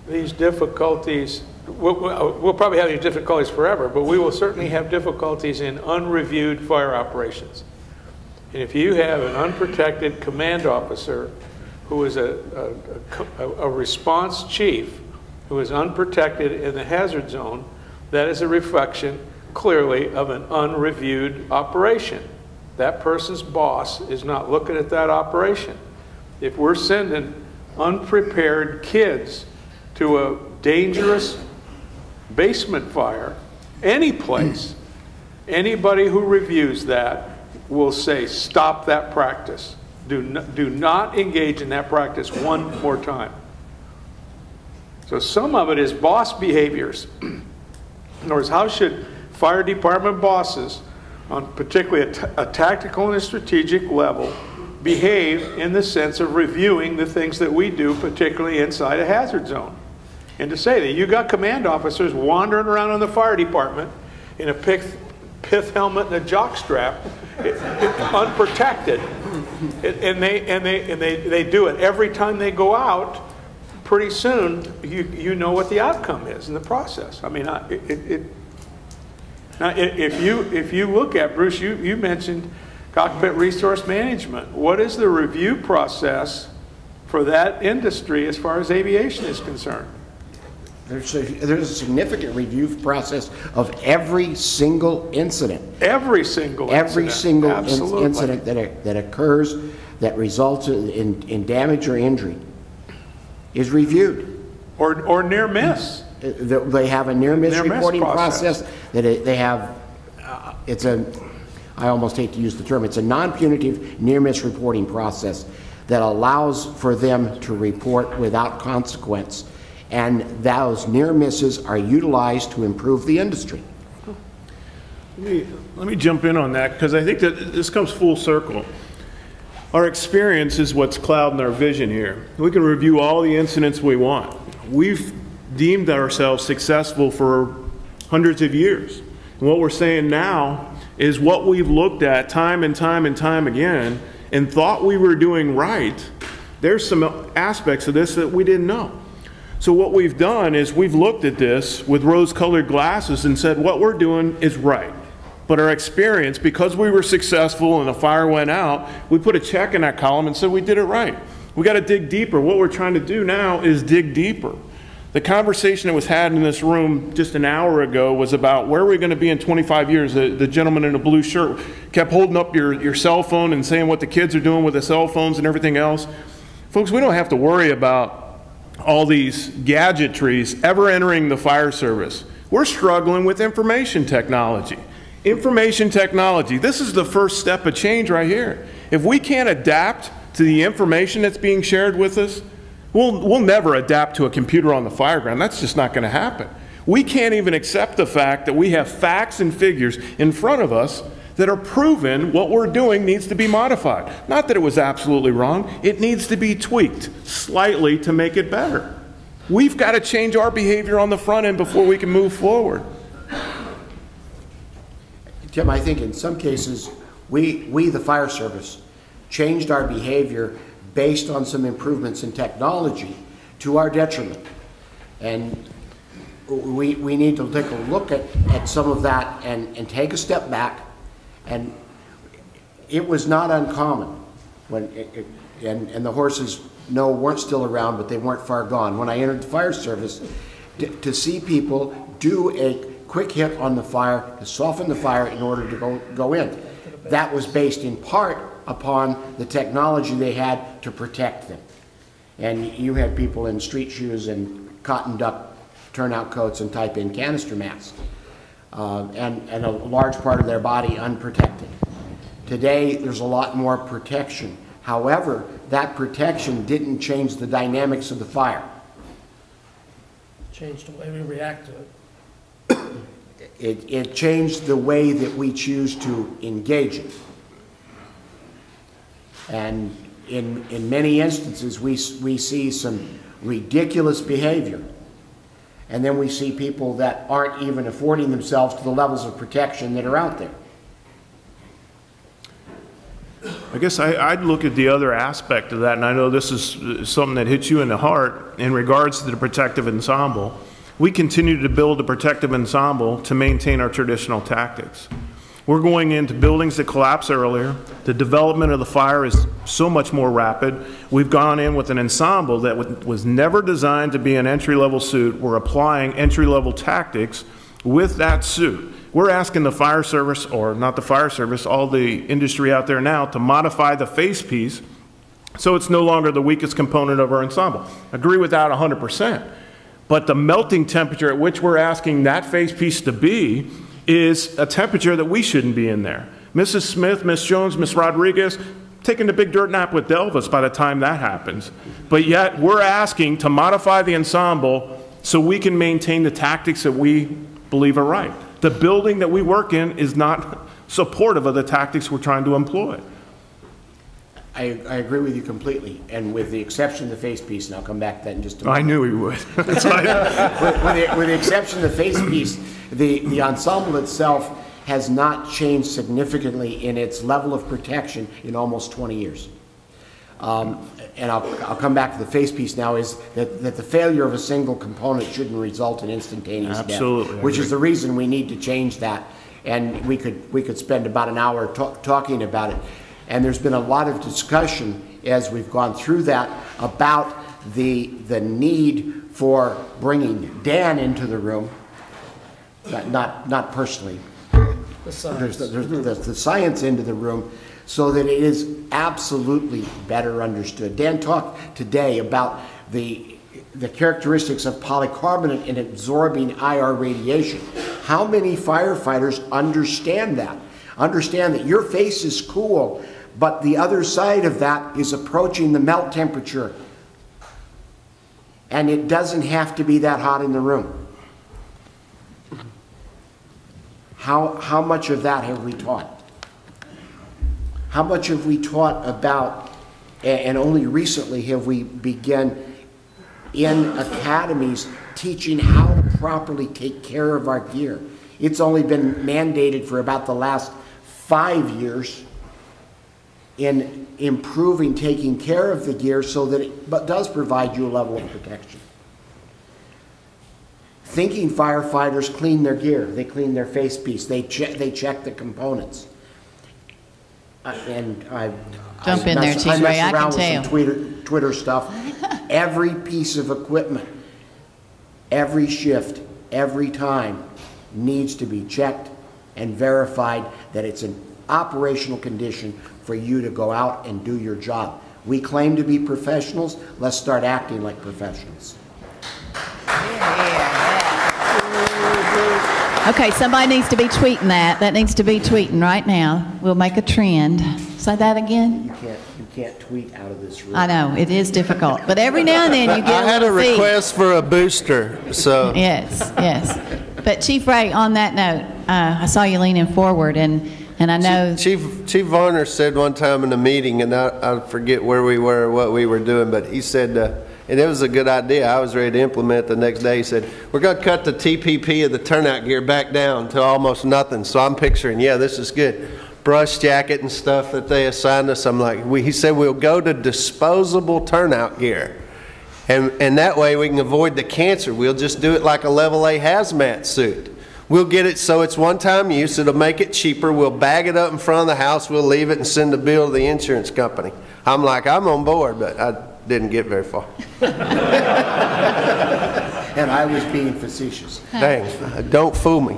these difficulties. We'll probably have these difficulties forever, but we will certainly have difficulties in unreviewed fire operations. And if you have an unprotected command officer who is a response chief who is unprotected in the hazard zone, that is a reflection clearly of an unreviewed operation. That person's boss is not looking at that operation. If we're sending unprepared kids to a dangerous basement fire, any place, anybody who reviews that will say, "Stop that practice. Do not engage in that practice one more time." So some of it is boss behaviors. In other words, how should fire department bosses, on particularly a tactical and a strategic level, behave in the sense of reviewing the things that we do, particularly inside a hazard zone? And to say that you got command officers wandering around in the fire department in a pith helmet and a jock strap, unprotected, and they do it every time they go out, pretty soon you know what the outcome is in the process. I mean, now if you look at, Bruce, you mentioned cockpit resource management. What is the review process for that industry as far as aviation is concerned? There's a significant review process of every single incident. Every single incident that occurs that results in damage or injury is reviewed. Or near miss. They have a near miss reporting process that they have. I almost hate to use the term, it's a non-punitive near miss reporting process that allows for them to report without consequence. And those near misses are utilized to improve the industry. Let me jump in on that, because I think that this comes full circle. Our experience is what's clouding our vision here. We can review all the incidents we want. We've deemed ourselves successful for hundreds of years. And what we're saying now is what we've looked at time and time and time again and thought we were doing right. There's some aspects of this that we didn't know. So what we've done is we've looked at this with rose-colored glasses and said what we're doing is right. But our experience, because we were successful and the fire went out, we put a check in that column and said we did it right. We got to dig deeper. What we're trying to do now is dig deeper. The conversation that was had in this room just an hour ago was about where are we going to be in 25 years. The gentleman in the blue shirt kept holding up your cell phone and saying what the kids are doing with the cell phones and everything else. Folks, we don't have to worry about all these gadgetries ever entering the fire service. We're struggling with information technology. Information technology, this is the first step of change right here. If we can't adapt to the information that's being shared with us, we'll never adapt to a computer on the fire ground. That's just not going to happen. We can't even accept the fact that we have facts and figures in front of us that are proven what we're doing needs to be modified. Not that it was absolutely wrong. It needs to be tweaked slightly to make it better. We've got to change our behavior on the front end before we can move forward. Tim, I think in some cases, we the fire service, changed our behavior based on some improvements in technology to our detriment. And we need to take a look at some of that and take a step back. And it was not uncommon when, and the horses, no, weren't still around, but they weren't far gone. When I entered the fire service, to see people do a quick hit on the fire to soften the fire in order to go in. That was based in part upon the technology they had to protect them. And you had people in street shoes and cotton duck turnout coats and type in canister masks, and a large part of their body unprotected. Today, there's a lot more protection. However, that protection didn't change the dynamics of the fire. Changed the way we react to it. It changed the way that we choose to engage it. And in many instances, we see some ridiculous behavior. And then we see people that aren't even affording themselves to the levels of protection that are out there. I guess I'd look at the other aspect of that, and I know this is something that hits you in the heart in regards to the protective ensemble. We continue to build a protective ensemble to maintain our traditional tactics. We're going into buildings that collapse earlier. The development of the fire is so much more rapid. We've gone in with an ensemble that was never designed to be an entry-level suit. We're applying entry-level tactics with that suit. We're asking the fire service, or not the fire service, all the industry out there now, to modify the face piece so it's no longer the weakest component of our ensemble. Agree with that 100%. But the melting temperature at which we're asking that face piece to be is a temperature that we shouldn't be in there. Mrs. Smith, Miss Jones, Miss Rodriguez, taking a big dirt nap with Delvis by the time that happens. But yet we're asking to modify the ensemble so we can maintain the tactics that we believe are right. The building that we work in is not supportive of the tactics we're trying to employ. I agree with you completely, and with the exception of the face piece, and I'll come back to that in just a moment. I knew he would. That's why with the exception of the face piece, the ensemble itself has not changed significantly in its level of protection in almost 20 years. And I'll come back to the face piece now, is that the failure of a single component shouldn't result in instantaneous Absolutely, death, which is the reason we need to change that. And we could spend about an hour talking about it. And there's been a lot of discussion as we've gone through that about the need for bringing Dan into the room, not personally. The science. There's the science into the room so that it is absolutely better understood. Dan talked today about the characteristics of polycarbonate in absorbing IR radiation. How many firefighters understand that? Understand that your face is cool, but the other side of that is approaching the melt temperature. And it doesn't have to be that hot in the room. how much of that have we taught? How much have we taught about, and only recently have we begun in academies teaching how to properly take care of our gear. It's only been mandated for about the last 5 years in improving taking care of the gear so that it does provide you a level of protection. Thinking firefighters clean their gear, they clean their face piece, they check the components. And Jump in there, Chief Ray, I can tell. Twitter stuff. Every piece of equipment, every shift, every time needs to be checked and verified that it's an operational condition for you to go out and do your job. We claim to be professionals. Let's start acting like professionals. Okay, somebody needs to be tweeting that. That needs to be tweeting right now. We'll make a trend. Say that again. You can't tweet out of this room. I know, it is difficult. But every now and then you get I had a request for a booster, so. Yes, yes. But Chief Ray, on that note, I saw you leaning forward, and I know... Chief Varner said one time in a meeting, and I forget where we were or what we were doing, but he said, and it was a good idea. I was ready to implement the next day. He said, we're going to cut the TPP of the turnout gear back down to almost nothing. So I'm picturing, yeah, this is good. Brush jacket and stuff that they assigned us. I'm like, he said we'll go to disposable turnout gear. And that way we can avoid the cancer. We'll just do it like a level A hazmat suit. We'll get it so it's one-time use. It'll make it cheaper. We'll bag it up in front of the house. We'll leave it and send a bill to the insurance company. I'm like, I'm on board, but I didn't get very far. And I was being facetious. Dang, don't fool me.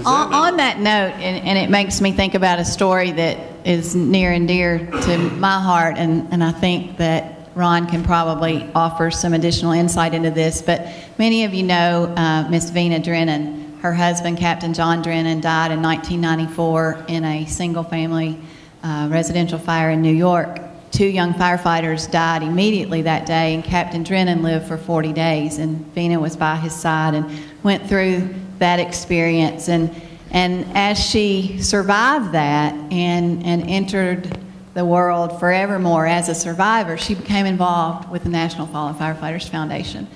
On that note, and it makes me think about a story that is near and dear to my heart, and I think that Ron can probably offer some additional insight into this, but many of you know Miss Vina Drennan. Her husband, Captain John Drennan, died in 1994 in a single-family residential fire in New York. 2 young firefighters died immediately that day, and Captain Drennan lived for 40 days, and Vina was by his side and went through that experience. And as she survived that and entered the world forevermore as a survivor, she became involved with the National Fallen Firefighters Foundation.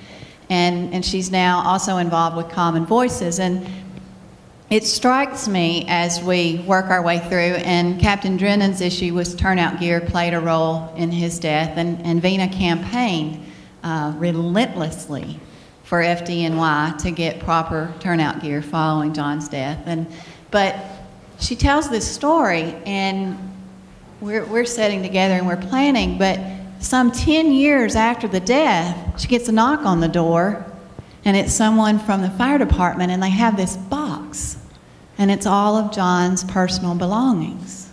And she's now also involved with Common Voices. And it strikes me as we work our way through, and Captain Drennan's issue was turnout gear played a role in his death, and Vina campaigned relentlessly for FDNY to get proper turnout gear following John's death. But she tells this story, and we're sitting together and we're planning, but some 10 years after the death, she gets a knock on the door, and it's someone from the fire department, and they have this box, and it's all of John's personal belongings.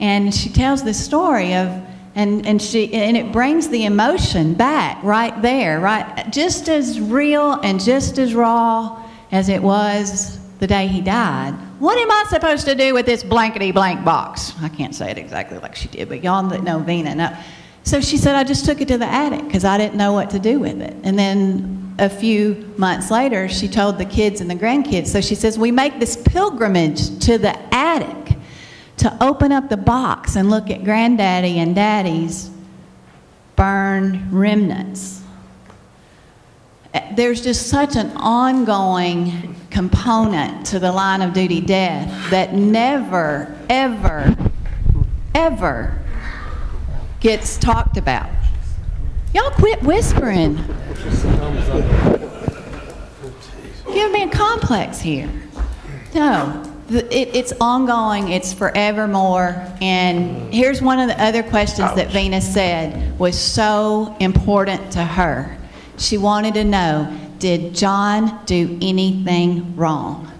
And she tells this story of, and it brings the emotion back right there, right, just as real and just as raw as it was the day he died. What am I supposed to do with this blankety blank box? I can't say it exactly like she did, but y'all that know Vina know. So she said, I just took it to the attic because I didn't know what to do with it. And then a few months later, she told the kids and the grandkids. So she says, we make this pilgrimage to the attic to open up the box and look at Granddaddy and Daddy's burned remnants. There's just such an ongoing component to the line of duty death that never, ever, ever gets talked about. Y'all quit whispering. Give me a complex here. No, it's ongoing, it's forevermore. And here's one of the other questions that Vina said was so important to her. She wanted to know, did John do anything wrong?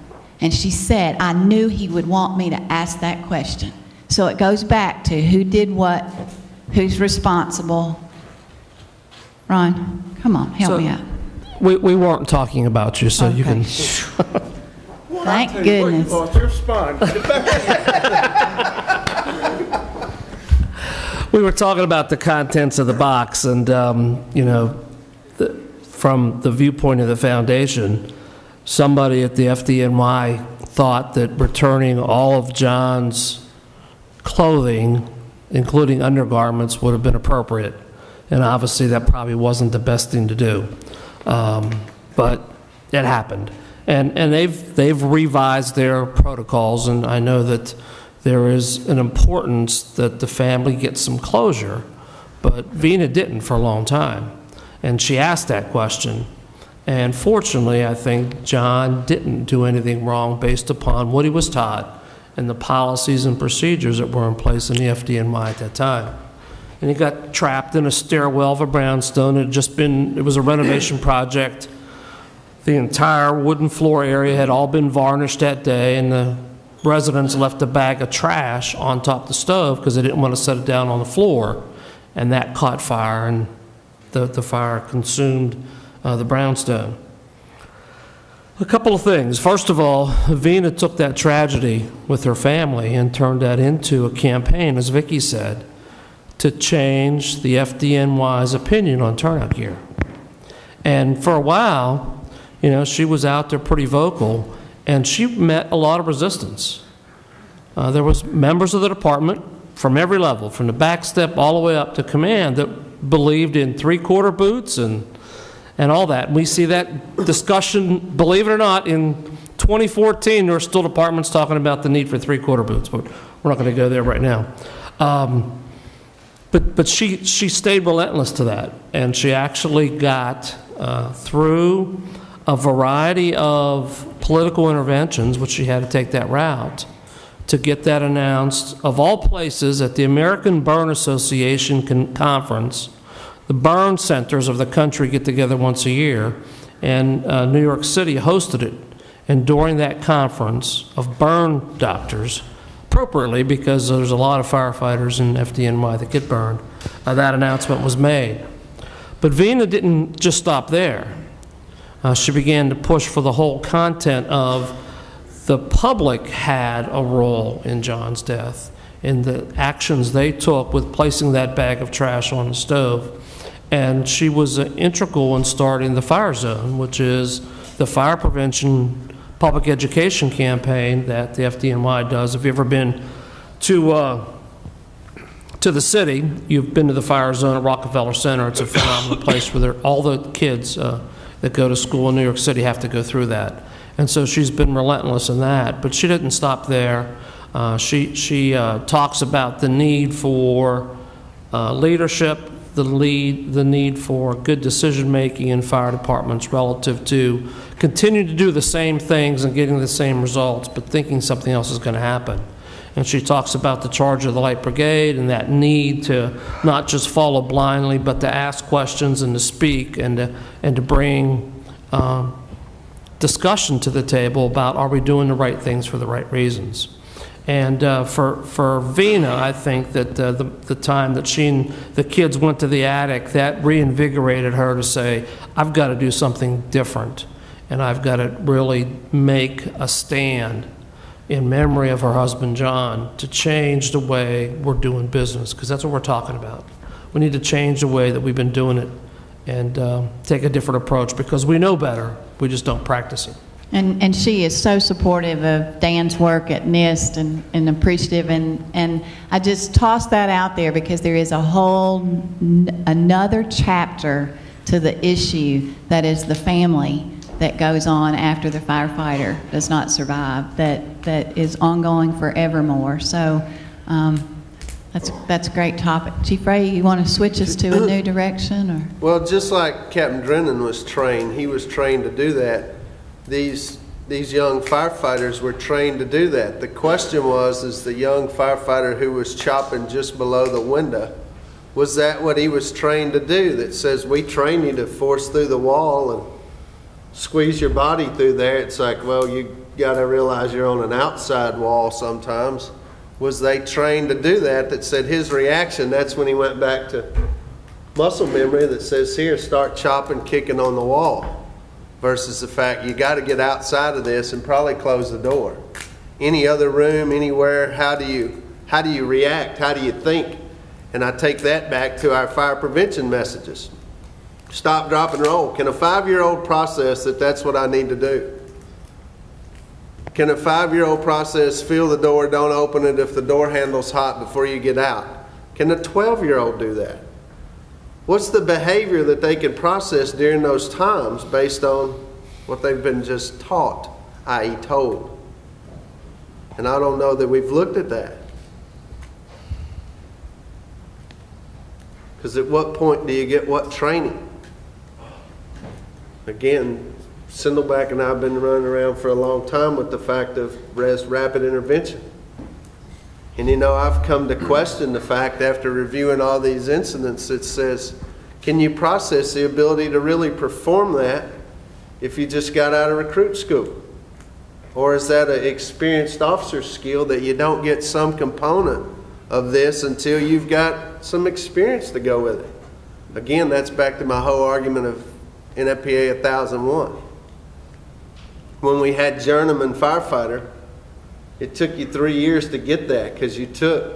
And she said, I knew he would want me to ask that question. So it goes back to who did what, who's responsible. Ron, come on, help me out. We weren't talking about you, so you can... Thank goodness. You lost your spine. We were talking about the contents of the box, and, you know, from the viewpoint of the foundation, somebody at the FDNY thought that returning all of John's clothing, including undergarments, would have been appropriate. And obviously that probably wasn't the best thing to do. But it happened. And they've revised their protocols, and I know that there is an importance that the family gets some closure, but Vina didn't for a long time. And she asked that question. And fortunately, I think John didn't do anything wrong based upon what he was taught and the policies and procedures that were in place in the FDNY at that time. And he got trapped in a stairwell of a brownstone. It was a renovation project. The entire wooden floor area had all been varnished that day, and the residents left a bag of trash on top of the stove because they didn't want to set it down on the floor, and that caught fire, and the fire consumed the brownstone. A couple of things. First of all, Vina took that tragedy with her family and turned that into a campaign, as Vicki said, to change the FDNY's opinion on turnout gear. And for a while, you know, she was out there pretty vocal, and she met a lot of resistance. There was members of the department from every level, from the back step all the way up to command, that believed in three-quarter boots and all that. And we see that discussion, believe it or not, in 2014, there are still departments talking about the need for three-quarter boots, but we're not going to go there right now. But she stayed relentless to that, and she actually got through a variety of political interventions, which she had to take that route, to get that announced, of all places, at the American Burn Association conference. The burn centers of the country get together once a year, and New York City hosted it. And during that conference of burn doctors, appropriately because there's a lot of firefighters in FDNY that get burned, that announcement was made. But Vina didn't just stop there. She began to push for the whole content of the public had a role in John's death, in the actions they took with placing that bag of trash on the stove. And she was integral in starting the Fire Zone, which is the fire prevention public education campaign that the FDNY does. If you've ever been to the city, you've been to the Fire Zone at Rockefeller Center. It's a phenomenal place where all the kids that go to school in New York City have to go through that. And so she's been relentless in that, but she didn't stop there. She talks about the need for leadership, the need for good decision-making in fire departments relative to continuing to do the same things and getting the same results, but thinking something else is going to happen. And she talks about the charge of the Light Brigade and that need to not just follow blindly, but to ask questions and to speak and to bring discussion to the table about, are we doing the right things for the right reasons? And for Vina, I think that the time that she and the kids went to the attic, that reinvigorated her to say, I've got to do something different, and I've got to really make a stand in memory of her husband, John, to change the way we're doing business, because that's what we're talking about. We need to change the way that we've been doing it and take a different approach, because we know better, we just don't practice it. And she is so supportive of Dan's work at NIST and appreciative, and I just toss that out there because there is a whole another chapter to the issue that is the family that goes on after the firefighter does not survive, that is ongoing forevermore. So that's a great topic. Chief Ray, you want to switch us to a new direction? Or? Well, just like Captain Drennan was trained, he was trained to do that. These young firefighters were trained to do that. The question was, is the young firefighter who was chopping just below the window, was that what he was trained to do? That says, we train you to force through the wall and squeeze your body through there. It's like, well, you got to realize you're on an outside wall sometimes. Was they trained to do that? That said his reaction, that's when he went back to muscle memory that says here, start chopping, kicking on the wall. Versus the fact you got to get outside of this and probably close the door. Any other room, anywhere, how do you react? How do you think? And I take that back to our fire prevention messages. Stop, drop, and roll. Can a 5-year-old process that that's what I need to do? Can a 5-year-old process feel the door, don't open it if the door handle's hot before you get out? Can a 12-year-old do that? What's the behavior that they can process during those times based on what they've been just taught, i.e. told? And I don't know that we've looked at that. Because at what point do you get what training? Again, Sindelback and I have been running around for a long time with the fact of rapid intervention. And you know, I've come to question the fact after reviewing all these incidents, it says, can you process the ability to really perform that if you just got out of recruit school? Or is that an experienced officer skill that you don't get some component of this until you've got some experience to go with it? Again, that's back to my whole argument of NFPA 1001. When we had journeyman firefighter, it took you 3 years to get that because you took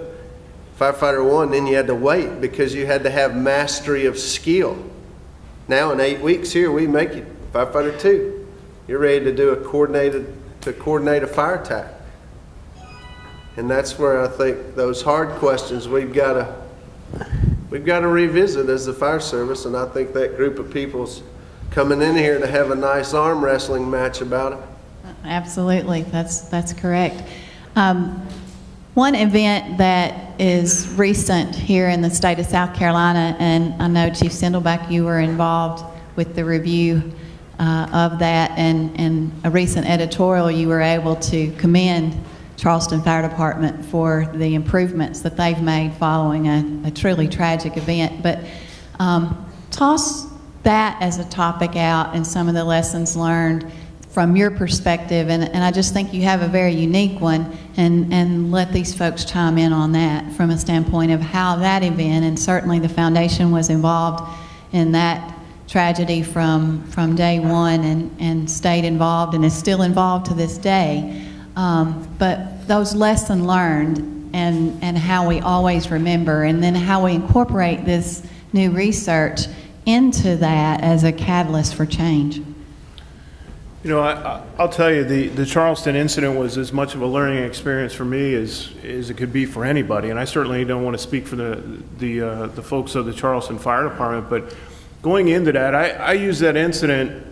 firefighter 1, then you had to wait because you had to have mastery of skill. Now in 8 weeks here, we make you firefighter 2. You're ready to do coordinate a fire attack. And that's where I think those hard questions we've got to revisit as the fire service, and I think that group of people's coming in here to have a nice arm wrestling match about it. Absolutely, that's correct. One event that is recent here in the state of South Carolina, and I know Chief Sindelback, you were involved with the review of that, and a recent editorial you were able to commend Charleston Fire Department for the improvements that they've made following a truly tragic event. But toss that as a topic out and some of the lessons learned from your perspective, and I just think you have a very unique one, and let these folks chime in on that from a standpoint of how that event, and certainly the foundation was involved in that tragedy from day one, and stayed involved and is still involved to this day. But those lessons learned and how we always remember, and then how we incorporate this new research into that as a catalyst for change. You know, I'll tell you, the Charleston incident was as much of a learning experience for me as it could be for anybody, and I certainly don't want to speak for the folks of the Charleston Fire Department, but going into that, I used that incident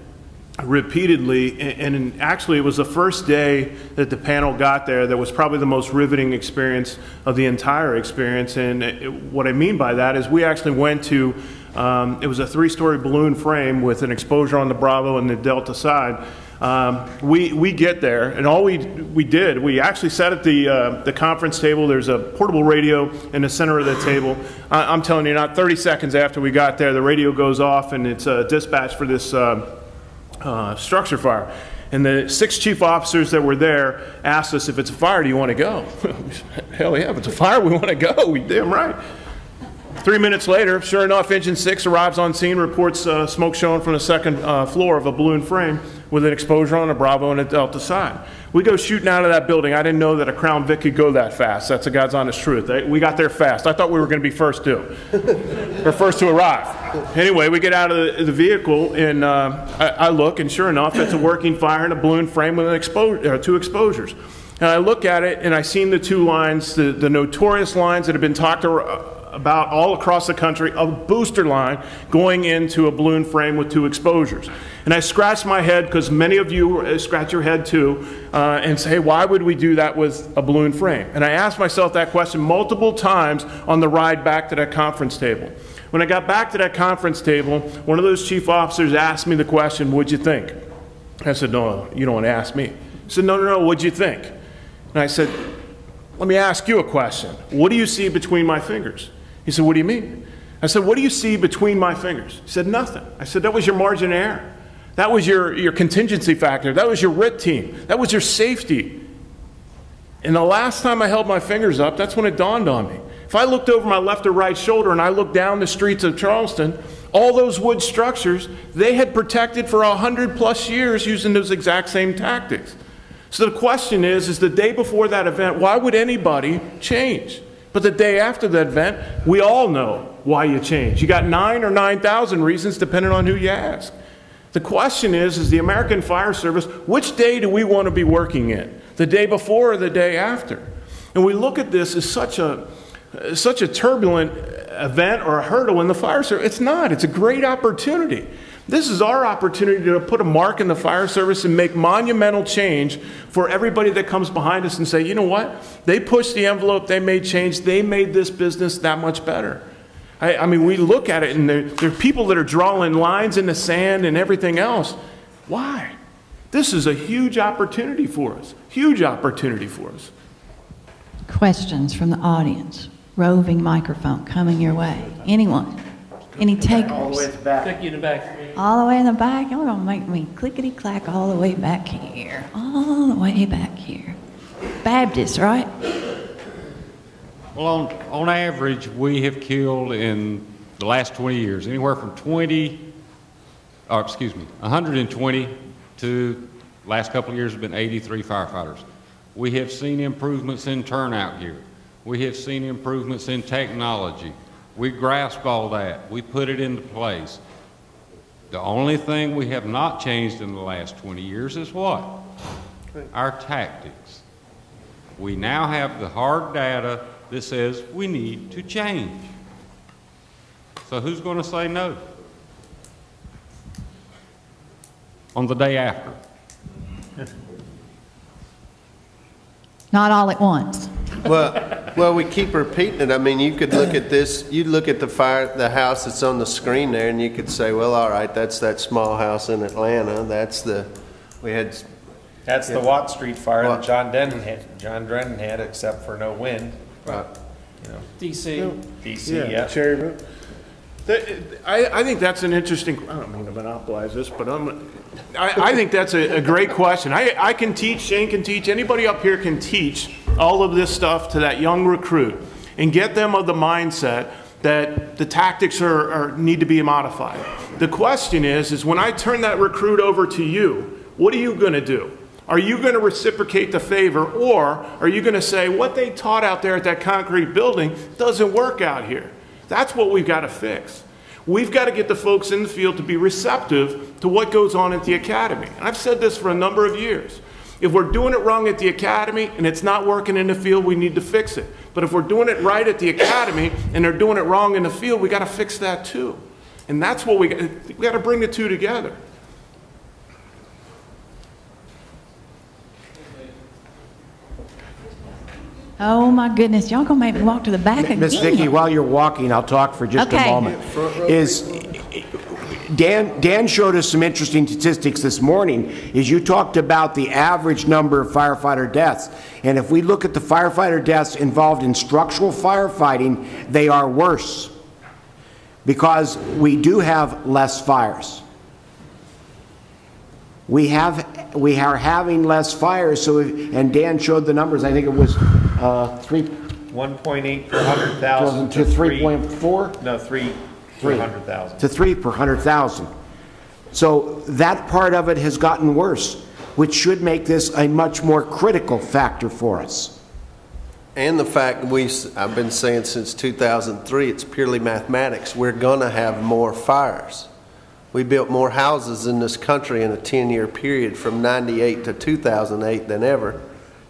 repeatedly, and actually it was the first day that the panel got there that was probably the most riveting experience of the entire experience. And what I mean by that is we actually went to, it was a 3-story balloon frame with an exposure on the Bravo and the Delta side. We get there, and all we did, we actually sat at the conference table. There's a portable radio in the center of the table. I'm telling you, not 30 seconds after we got there, the radio goes off, and it's a dispatch for this structure fire. And the 6 chief officers that were there asked us, if it's a fire, do you want to go? Hell yeah, if it's a fire, we want to go. We damn right. 3 minutes later, sure enough, Engine 6 arrives on scene, reports smoke showing from the second floor of a balloon frame with an exposure on a Bravo and a Delta side. We go shooting out of that building. I didn't know that a Crown Vic could go that fast. That's the God's honest truth. We got there fast. I thought we were going to be first to, or first to arrive. Anyway, we get out of the vehicle, and I look, and sure enough, it's a working fire in a balloon frame with an 2 exposures. And I look at it, and I seen the 2 lines, the notorious lines that have been talked about all across the country, a booster line going into a balloon frame with 2 exposures. And I scratched my head, because many of you scratch your head too, and say, why would we do that with a balloon frame? And I asked myself that question multiple times on the ride back to that conference table. When I got back to that conference table, one of those chief officers asked me the question, what'd you think? I said, no, you don't want to ask me. He said, no, what'd you think? And I said, let me ask you a question. What do you see between my fingers? He said, what do you mean? I said, what do you see between my fingers? He said, nothing. I said, that was your margin of error. That was your contingency factor. That was your RIT team. That was your safety. And the last time I held my fingers up, that's when it dawned on me. If I looked over my left or right shoulder and I looked down the streets of Charleston, all those wood structures, they had protected for 100+ years using those exact same tactics. So the question is the day before that event, why would anybody change? But the day after that event, we all know why you change. You got 9 or 9,000 reasons depending on who you ask. The question is the American Fire Service, which day do we want to be working in? the day before or the day after. And we look at this as such a turbulent event or a hurdle in the fire service. It's not. It's a great opportunity. This is our opportunity to put a mark in the fire service and make monumental change for everybody that comes behind us and say, you know what? They pushed the envelope, they made change, they made this business that much better. I mean, we look at it and there are people that are drawing lines in the sand and everything else. Why? This is a huge opportunity for us. Huge opportunity for us. Questions from the audience. Roving microphone coming your way. Anyone? Any takers? All the way at the back. Thank you in the back. All the way in the back? You're going to make me clickety-clack all the way back here. All the way back here. Baptist, right? Well, on average, we have killed in the last 20 years anywhere from 120 to last couple of years have been 83 firefighters. We have seen improvements in turnout gear. We have seen improvements in technology. We grasp all that. We put it into place. The only thing we have not changed in the last 20 years is what? Our tactics. We now have the hard data that says we need to change. So who's going to say no on the day after? Not all at once. Well, we keep repeating it. I mean, you could look at this, you look at the house that's on the screen there, and you could say, well, all right, that's that small house in Atlanta. That's the Watt Street fire that John Drennan had, except for no wind. Right. You know, DC, yeah. Cherryville. I think that's an interesting, I don't mean to monopolize this, but I think that's a great question. I can teach, Shane can teach, anybody up here can teach all of this stuff to that young recruit and get them of the mindset that the tactics need to be modified. The question is when I turn that recruit over to you, what are you going to do? Are you going to reciprocate the favor, or are you going to say what they taught out there at that concrete building doesn't work out here? That's what we've got to fix. We've got to get the folks in the field to be receptive to what goes on at the academy. And I've said this for a number of years. If we're doing it wrong at the academy and it's not working in the field, we need to fix it. But if we're doing it right at the academy and they're doing it wrong in the field, we got to fix that too. And that's what we got to bring the two together. Oh my goodness, y'all gonna make me walk to the back again. Miss Vicki, while you're walking, I'll talk for just a moment. Dan showed us some interesting statistics this morning. You talked about the average number of firefighter deaths. And if we look at the firefighter deaths involved in structural firefighting, they are worse because we do have less fires. We are having less fires, and Dan showed the numbers. I think it was 1.8 per 100,000 to 3.4. No, 3 per 100,000. To 3 per 100,000. So that part of it has gotten worse, which should make this a much more critical factor for us. And the fact I've been saying since 2003, it's purely mathematics. We're going to have more fires. We built more houses in this country in a 10-year period from 98 to 2008 than ever.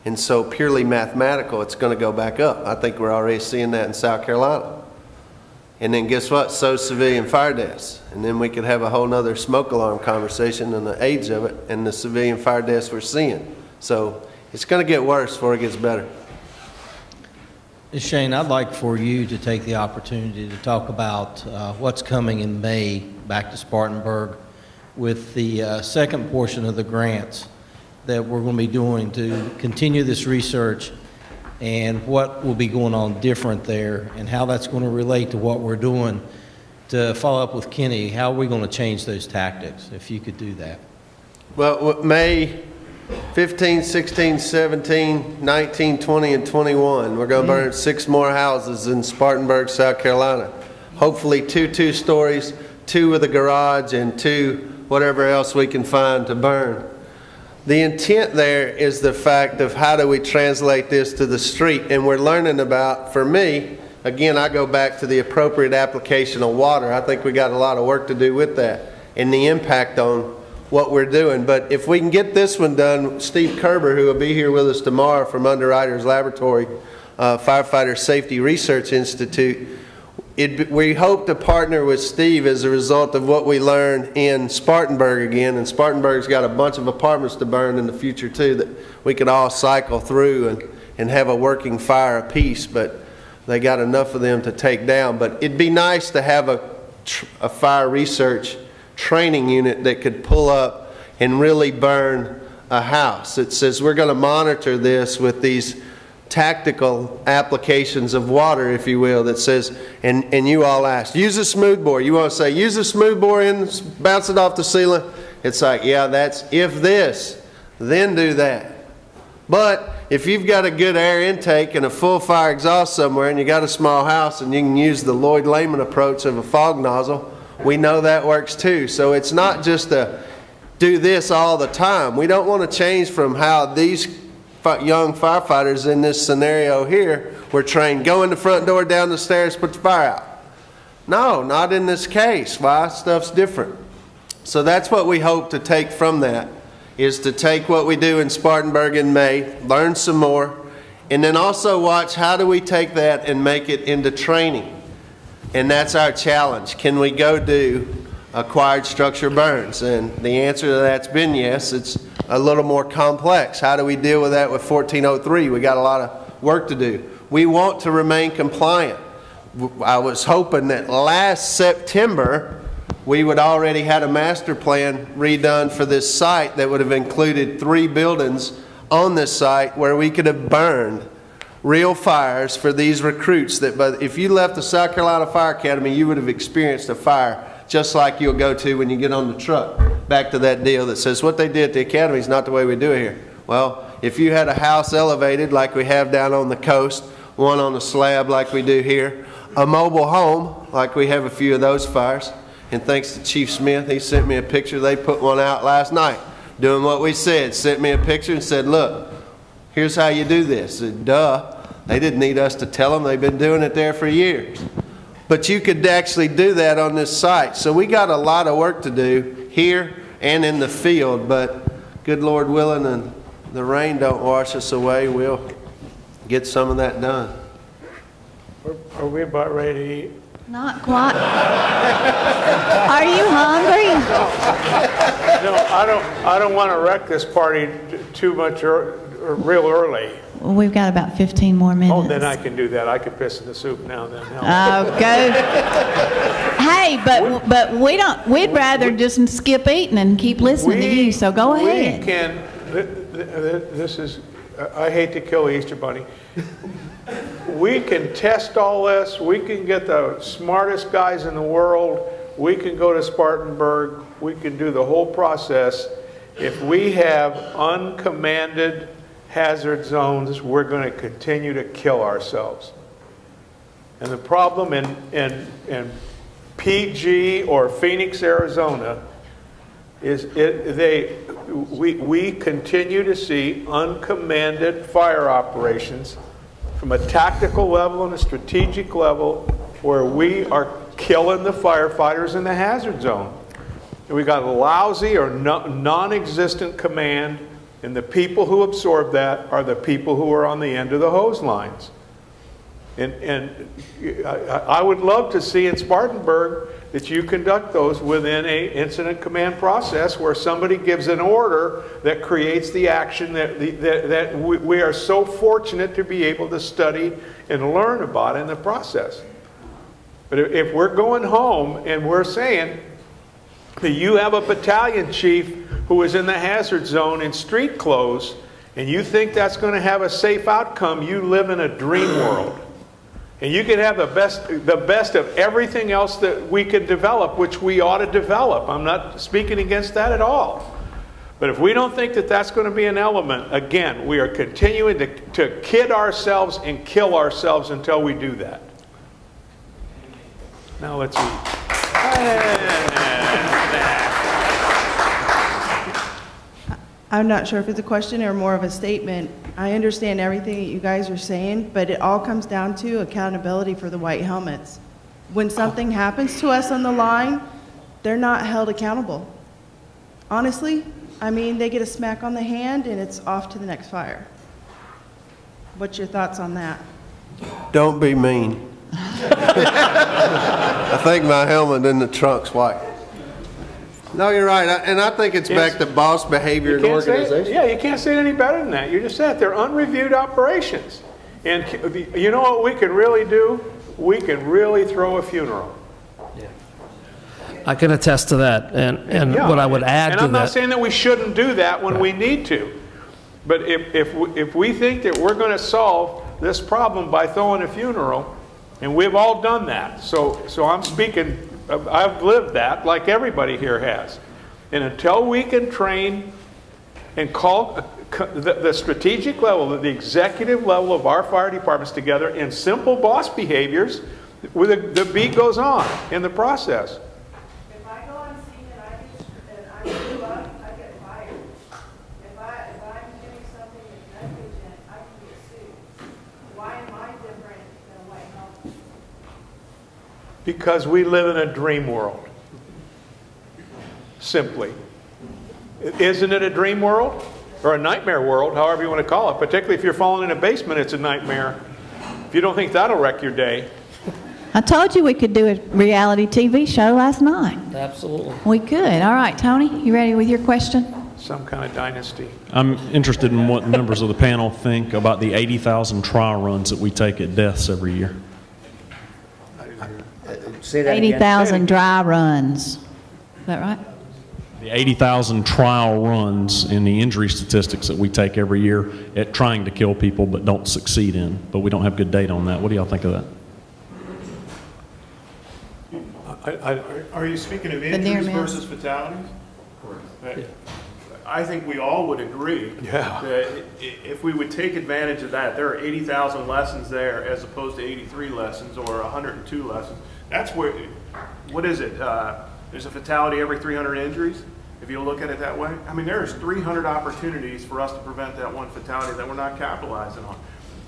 And so purely mathematical, it's going to go back up. I think we're already seeing that in South Carolina. And then guess what? So civilian fire deaths. And then we could have a whole nother smoke alarm conversation and the age of it and the civilian fire deaths we're seeing. So it's going to get worse before it gets better. Shane, I'd like for you to take the opportunity to talk about what's coming in May back to Spartanburg with the second portion of the grants that we're going to be doing to continue this research and what will be going on different there and how that's going to relate to what we're doing to follow up with Kenny. How are we going to change those tactics, if you could do that? Well, May 15, 16, 17, 19, 20, and 21. We're going to burn 6 more houses in Spartanburg, South Carolina. Hopefully 2 2-stories, 2 with a garage, and 2 whatever else we can find to burn. The intent there is the fact of how do we translate this to the street. And we're learning about, for me, again, I go back to the appropriate application of water. I think we got a lot of work to do with that and the impact on what we're doing. But if we can get this one done, Steve Kerber, who will be here with us tomorrow from Underwriters Laboratory, Firefighter Safety Research Institute, we hope to partner with Steve as a result of what we learned in Spartanburg again. And Spartanburg's got a bunch of apartments to burn in the future too that we could all cycle through and have a working fire apiece, but they got enough of them to take down. But it'd be nice to have a fire research training unit that could pull up and really burn a house. It says we're going to monitor this with these tactical applications of water, if you will, that says, and you all asked, use a smooth bore. You want to say, use a smooth bore and bounce it off the ceiling? It's like, yeah, that's if this, then do that. But if you've got a good air intake and a full fire exhaust somewhere and you got a small house and you can use the Lloyd Lehman approach of a fog nozzle, we know that works too. So it's not just a do this all the time. We don't want to change from how these young firefighters in this scenario here were trained. Go in the front door, down the stairs, put the fire out. No, not in this case. Why? Stuff's different. So that's what we hope to take from that, is to take what we do in Spartanburg in May, learn some more, and then also watch how do we take that and make it into training. And that's our challenge. Can we go do acquired structure burns? And the answer to that's been yes. It's a little more complex. How do we deal with that with 1403? We got a lot of work to do. We want to remain compliant. I was hoping that last September we would already had a master plan redone for this site that would have included 3 buildings on this site where we could have burned real fires for these recruits. But if you left the South Carolina Fire Academy, you would have experienced a fire just like you'll go to when you get on the truck. Back to that deal that says what they did at the academy is not the way we do it here. Well, if you had a house elevated like we have down on the coast, one on a slab like we do here, a mobile home like we have a few of those fires, and thanks to Chief Smith, he sent me a picture. They put one out last night doing what we said. Sent me a picture and said, look, here's how you do this. I said, duh. They didn't need us to tell them. They've been doing it there for years. But you could actually do that on this site. So we got a lot of work to do here and in the field. But good Lord willing and the rain don't wash us away, we'll get some of that done. Are we about ready to eat? Not quite. Are you hungry? No, I don't want to wreck this party too much or real early. Well, we've got about 15 more minutes. Oh, then I can do that. I could piss in the soup now and then. Go. Hey, but we don't. We'd rather just skip eating and keep listening to you. So go ahead. We can. This is. I hate to kill the Easter Bunny. We can test all this. We can get the smartest guys in the world. We can go to Spartanburg. We can do the whole process. If we have uncommanded hazard zones, we're going to continue to kill ourselves. And the problem in PG or Phoenix, Arizona, is we continue to see uncommanded fire operations from a tactical level and a strategic level where we are killing the firefighters in the hazard zone. And we got a lousy or non-existent command, and the people who absorb that are the people who are on the end of the hose lines. And I would love to see in Spartanburg that you conduct those within an incident command process where somebody gives an order that creates the action that we are so fortunate to be able to study and learn about in the process. But if we're going home and we're saying that you have a battalion chief who is in the hazard zone in street clothes and you think that's going to have a safe outcome, you live in a dream world. And you can have the best of everything else that we can develop, which we ought to develop. I'm not speaking against that at all. But if we don't think that that's going to be an element, again, we are continuing to kid ourselves and kill ourselves until we do that. Now let's eat. I'm not sure if it's a question or more of a statement. I understand everything that you guys are saying, but it all comes down to accountability for the white helmets. When something happens to us on the line, they're not held accountable. honestly, I mean, they get a smack on the hand and it's off to the next fire. What's your thoughts on that? Don't be mean. I think my helmet in the trunk's white. No, you're right, and I think it's back to boss behavior and organization. Yeah, you can't say it any better than that. You just said they're unreviewed operations. And you know what we can really do? We can really throw a funeral. I can attest to that, and Yeah, what I would add to that. And I'm not saying that we shouldn't do that when we need to, but if we think that we're going to solve this problem by throwing a funeral, and we've all done that, so I'm speaking, I've lived that like everybody here has, and until we can train and call the strategic level, the executive level of our fire departments together in simple boss behaviors, the beat goes on in the process. Because we live in a dream world. Simply. Isn't it a dream world? Or a nightmare world, however you want to call it. Particularly if you're falling in a basement, it's a nightmare. If you don't think that'll wreck your day. I told you we could do a reality TV show last night. Absolutely. We could. All right, Tony, you ready with your question? Some kind of dynasty. I'm interested in what members of the panel think about the 80,000 trial runs that we take at deaths every year. 80,000 dry runs. Is that right? The 80,000 trial runs in the injury statistics that we take every year at trying to kill people but don't succeed in, but we don't have good data on that. What do y'all think of that? Are you speaking of injuries versus fatalities? I think we all would agree that if we would take advantage of that, there are 80,000 lessons there as opposed to 83 lessons or 102 lessons. That's where, what is it? There's a fatality every 300 injuries, if you look at it that way. I mean, there's 300 opportunities for us to prevent that one fatality that we're not capitalizing on.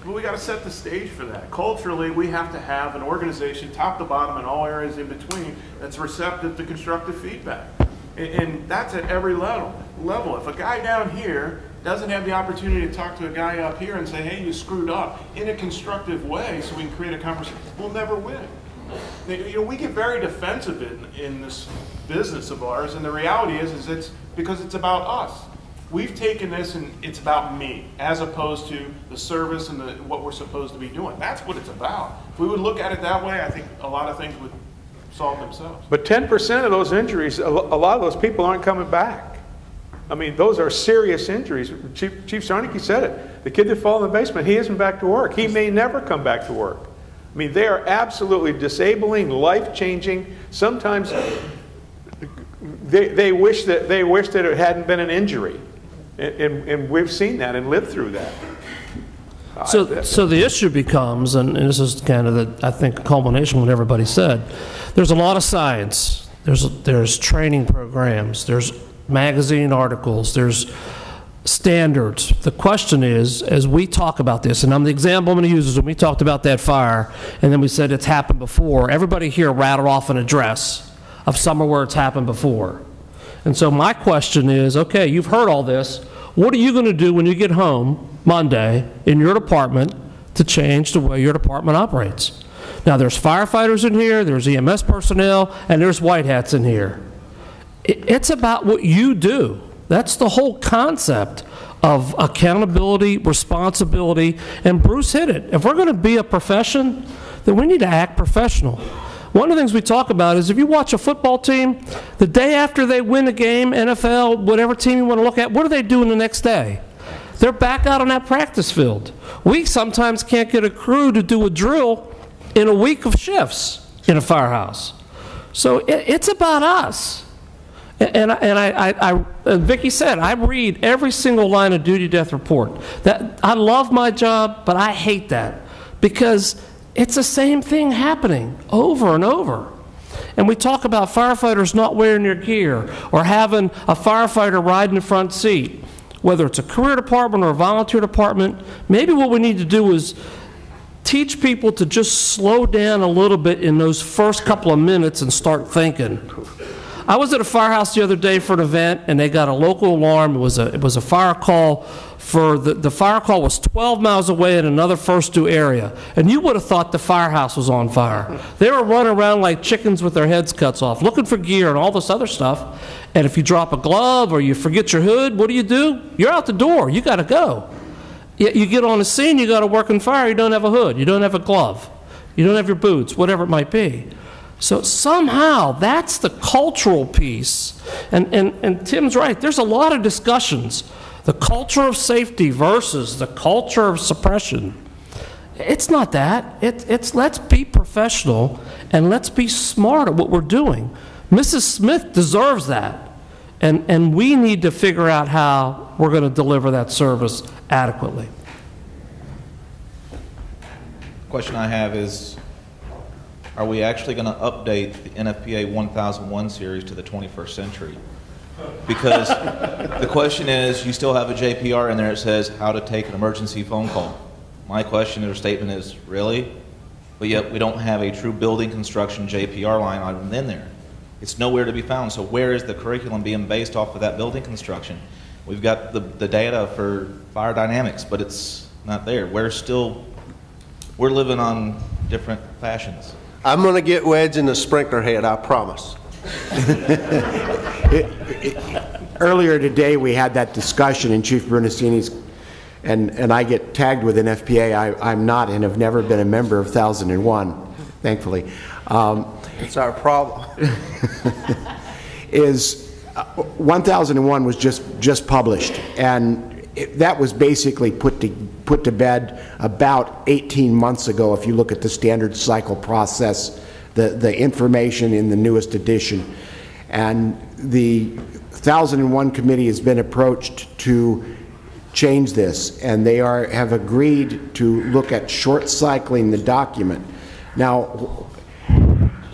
But we got to set the stage for that. Culturally, we have to have an organization, top to bottom and all areas in between, that's receptive to constructive feedback. And that's at every level. If a guy down here doesn't have the opportunity to talk to a guy up here and say, hey, you screwed up, in a constructive way so we can create a conversation, we'll never win. You know, we get very defensive in this business of ours, and the reality is it's because it's about us. We've taken this and it's about me, as opposed to the service and what we're supposed to be doing. That's what it's about. If we would look at it that way, I think a lot of things would solve themselves. But 10% of those injuries, a lot of those people aren't coming back. I mean, those are serious injuries. Chief Sarnicki said it. The kid that fell in the basement, he isn't back to work. He may never come back to work. I mean, they are absolutely disabling, life-changing. Sometimes they wish that it hadn't been an injury, and we've seen that and lived through that. So the issue becomes, and this is kind of I think, a culmination of what everybody said. There's a lot of science. There's training programs. There's magazine articles. There's standards. The question is, as we talk about this, and the example I'm going to use is when we talked about that fire, and then we said it's happened before, everybody here rattled off an address of somewhere where it's happened before. And so my question is, okay, you've heard all this. What are you going to do when you get home Monday in your department to change the way your department operates? Now, there's firefighters in here, there's EMS personnel, and there's white hats in here. It's about what you do. That's the whole concept of accountability, responsibility, and Bruce hit it. If we're going to be a profession, then we need to act professional. One of the things we talk about is if you watch a football team, the day after they win a game, NFL, whatever team you want to look at, what are they doing the next day? They're back out on that practice field. We sometimes can't get a crew to do a drill in a week of shifts in a firehouse. So it's about us. And Vicki said, I read every single line of duty death report. I love my job, but I hate that because it's the same thing happening over and over. And we talk about firefighters not wearing their gear or having a firefighter ride in the front seat, whether it's a career department or a volunteer department. Maybe what we need to do is teach people to just slow down a little bit in those first couple of minutes and start thinking. I was at a firehouse the other day for an event, and they got a local alarm. It was a fire call for the fire call was 12 miles away in another first due area, and you would have thought the firehouse was on fire. They were running around like chickens with their heads cut off, looking for gear and all this other stuff. And if you drop a glove or you forget your hood, what do? You're out the door. You got to go. You get on the scene, you got to work in fire, you don't have a hood, you don't have a glove, you don't have your boots, whatever it might be. So somehow that's the cultural piece. And Tim's right, there's a lot of discussions. The culture of safety versus the culture of suppression. It's not that. It's let's be professional and let's be smart at what we're doing. Mrs. Smith deserves that. And we need to figure out how we're going to deliver that service adequately. The question I have is, are we actually going to update the NFPA 1001 series to the 21st century? Because the question is, you still have a JPR in there that says how to take an emergency phone call. My question or statement is, really? But yet we don't have a true building construction JPR line item in there. It's nowhere to be found. So where is the curriculum being based off of that building construction? We've got the data for fire dynamics, but it's not there. We're living on different fashions. I'm going to get wedged in the sprinkler head, I promise. Earlier today we had that discussion in Chief Brunestini's, and I get tagged with an FPA. I'm not and have never been a member of 1001, thankfully. It's our problem. 1001 was just published, and that was basically put to bed about 18 months ago. If you look at the standard cycle process, the information in the newest edition, and the 1001 committee has been approached to change this, and they have agreed to look at short cycling the document. Now,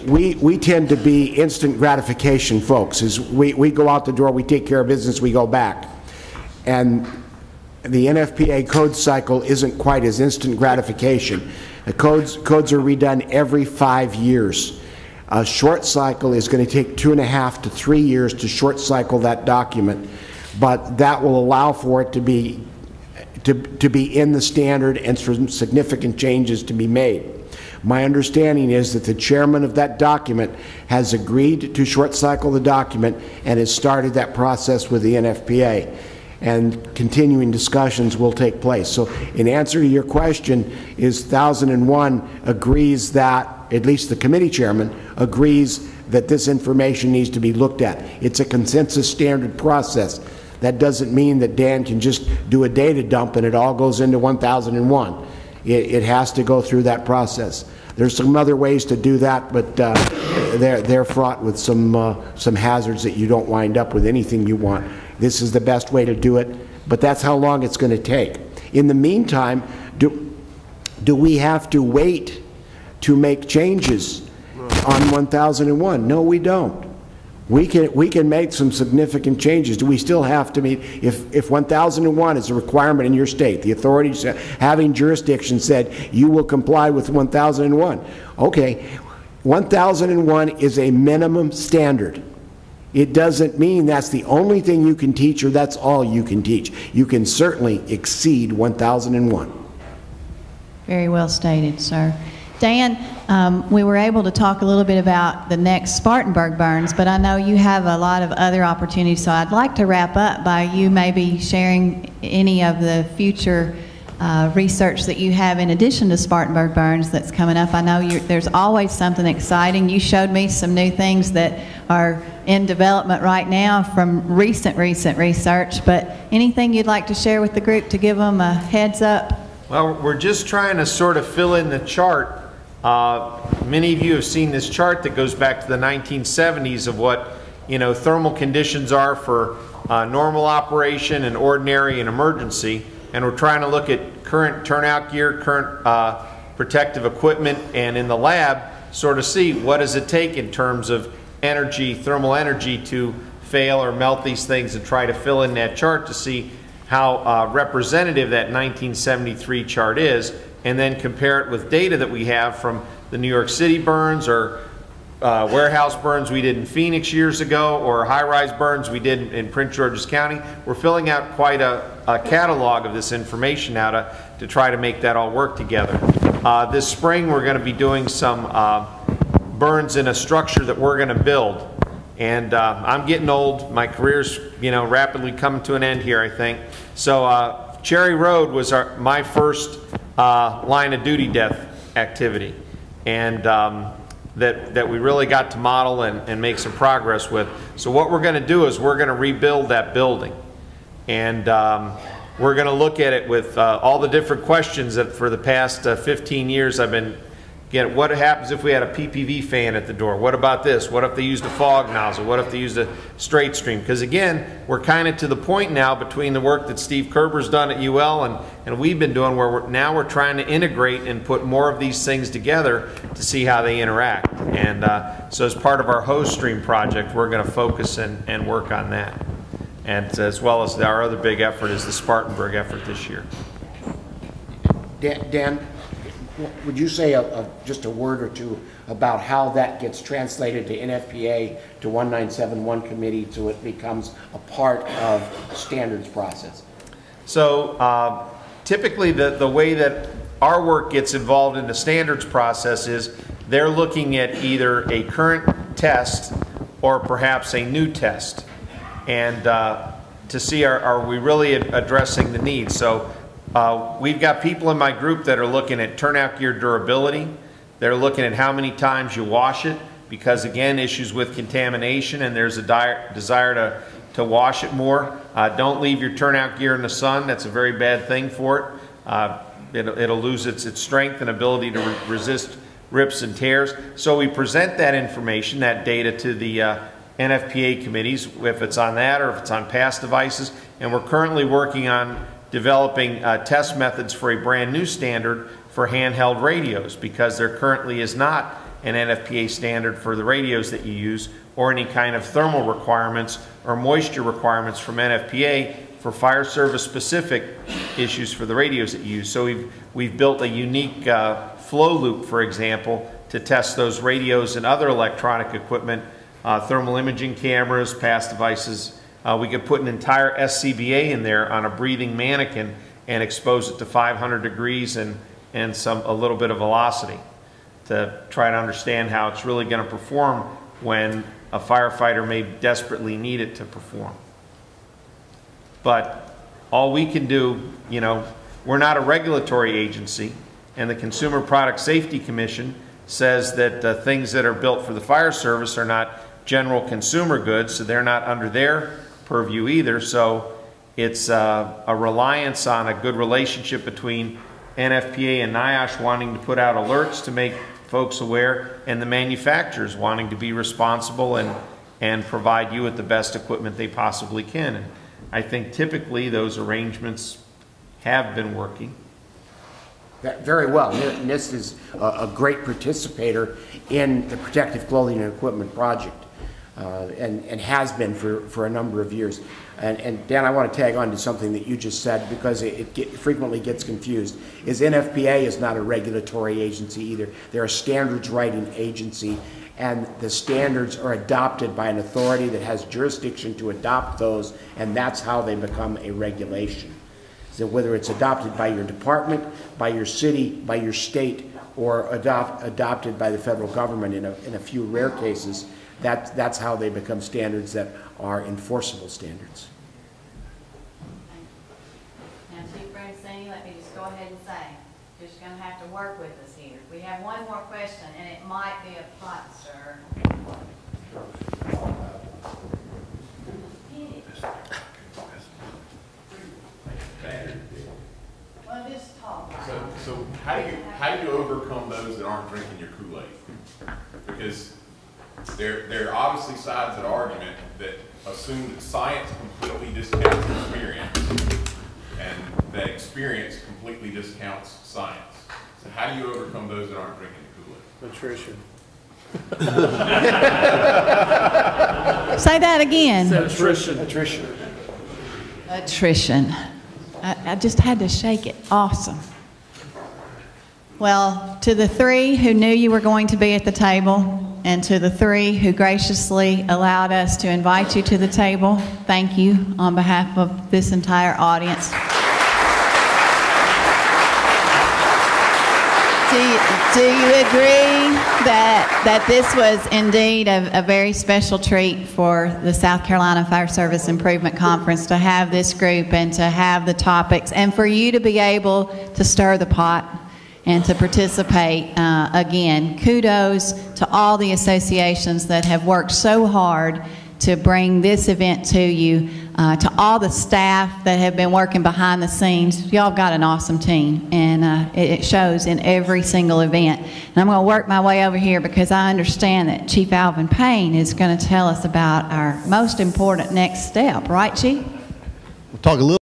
we tend to be instant gratification folks. As we go out the door, we take care of business, we go back. And the NFPA code cycle isn't quite as instant gratification. The codes are redone every 5 years. A short cycle is going to take 2.5 to 3 years to short cycle that document, but that will allow for it to be in the standard and for significant changes to be made. My understanding is that the chairman of that document has agreed to short cycle the document and has started that process with the NFPA, and continuing discussions will take place. So in answer to your question, is 1001 agrees that, at least the committee chairman agrees that this information needs to be looked at. It's a consensus standard process. That doesn't mean that Dan can just do a data dump and it all goes into 1001. It has to go through that process. There's some other ways to do that, but they're fraught with some hazards that you don't wind up with anything you want. This is the best way to do it, but that's how long it's going to take. In the meantime, do we have to wait to make changes on 1001? No, we don't. We can make some significant changes. Do we still have to meet, if 1001 is a requirement in your state, the authorities having jurisdiction said you will comply with 1001. Okay, 1001 is a minimum standard. It doesn't mean that's the only thing you can teach or that's all you can teach. You can certainly exceed 1001. Very well stated, sir. Dan, we were able to talk a little bit about the next Spartanburg burns, but I know you have a lot of other opportunities, so I'd like to wrap up by you maybe sharing any of the future research that you have in addition to Spartanburg burns that's coming up. I know there's always something exciting. You showed me some new things that are in development right now from recent research, but anything you'd like to share with the group to give them a heads up? Well, we're just trying to sort of fill in the chart. Many of you have seen this chart that goes back to the 1970s of what, thermal conditions are for normal operation and ordinary and emergency. And we're trying to look at current turnout gear, current protective equipment, and in the lab sort of see what does it take in terms of energy, thermal energy, to fail or melt these things, and try to fill in that chart to see how representative that 1973 chart is, and then compare it with data that we have from the New York City burns or warehouse burns we did in Phoenix years ago, or high-rise burns we did in Prince George's County. We're filling out quite a catalog of this information now to try to make that all work together. This spring we're going to be doing some burns in a structure that we're going to build. And I'm getting old. My career's, rapidly coming to an end here, I think. So Cherry Road was my first line of duty death activity. And that we really got to model and make some progress with. So what we're going to do is we're going to rebuild that building. And we're going to look at it with all the different questions that for the past 15 years I've been getting. What happens if we had a PPV fan at the door? What about this? What if they used a fog nozzle? What if they used a straight stream? Because again, we're kind of to the point now between the work that Steve Kerber's done at UL and we've been doing where we're trying to integrate and put more of these things together to see how they interact. And so as part of our hose stream project, we're going to focus and work on that. And as well as our other big effort is the Spartanburg effort this year. Dan, would you say just a word or two about how that gets translated to NFPA, to 1971 committee, so it becomes a part of standards process? So typically the way that our work gets involved in the standards process is they're looking at either a current test or perhaps a new test, and to see are we really addressing the needs. So we've got people in my group that are looking at turnout gear durability. They're looking at how many times you wash it, because again, issues with contamination, and there's a desire to wash it more. Don't leave your turnout gear in the sun. That's a very bad thing for it. It'll lose its strength and ability to resist rips and tears. So we present that information, that data, to the NFPA committees, if it's on that or if it's on past devices. And we're currently working on developing test methods for a brand new standard for handheld radios, because there currently is not an NFPA standard for the radios that you use, or any kind of thermal requirements or moisture requirements from NFPA for fire service specific issues for the radios that you use. So we've built a unique flow loop, for example, to test those radios and other electronic equipment, thermal imaging cameras, past devices. We could put an entire SCBA in there on a breathing mannequin and expose it to 500 degrees and a little bit of velocity to try to understand how it's really going to perform when a firefighter may desperately need it to perform. But all we can do, we're not a regulatory agency, and the Consumer Product Safety Commission says that things that are built for the fire service are not general consumer goods, so they're not under their purview either. So it's a reliance on a good relationship between NFPA and NIOSH wanting to put out alerts to make folks aware, and the manufacturers wanting to be responsible and provide you with the best equipment they possibly can. And I think typically those arrangements have been working. Very well. NIST is a great participator in the Protective Clothing and Equipment Project, and has been for a number of years. And Dan, I want to tag on to something that you just said, because it frequently gets confused. NFPA is not a regulatory agency either. They're a standards writing agency, and the standards are adopted by an authority that has jurisdiction to adopt those, and that's how they become a regulation. So whether it's adopted by your department, by your city, by your state, or adopted by the federal government in a few rare cases, that's how they become standards that are enforceable standards. Now, Chief Bernstein, let me just go ahead and say, you're just going to have to work with us here. We have one more question, and it might be a pot stir. Well, just talk. So how do you overcome those that aren't drinking your Kool-Aid? Because there are obviously sides of the argument that assume that science completely discounts experience, and that experience completely discounts science. So how do you overcome those that aren't drinking the Kool-Aid? Attrition. Say that again. Attrition. Attrition. I just had to shake it. Awesome. Well, to the three who knew you were going to be at the table, And to the three who graciously allowed us to invite you to the table, thank you on behalf of this entire audience. Do you agree that this was indeed a very special treat for the South Carolina Fire Service Improvement Conference to have this group and to have the topics and for you to be able to stir the pot and to participate? Again, kudos to all the associations that have worked so hard to bring this event to you, to all the staff that have been working behind the scenes. Y'all got an awesome team, and it shows in every single event. And I'm going to work my way over here because I understand that Chief Alvin Payne is going to tell us about our most important next step. Right, Chief? We'll talk a little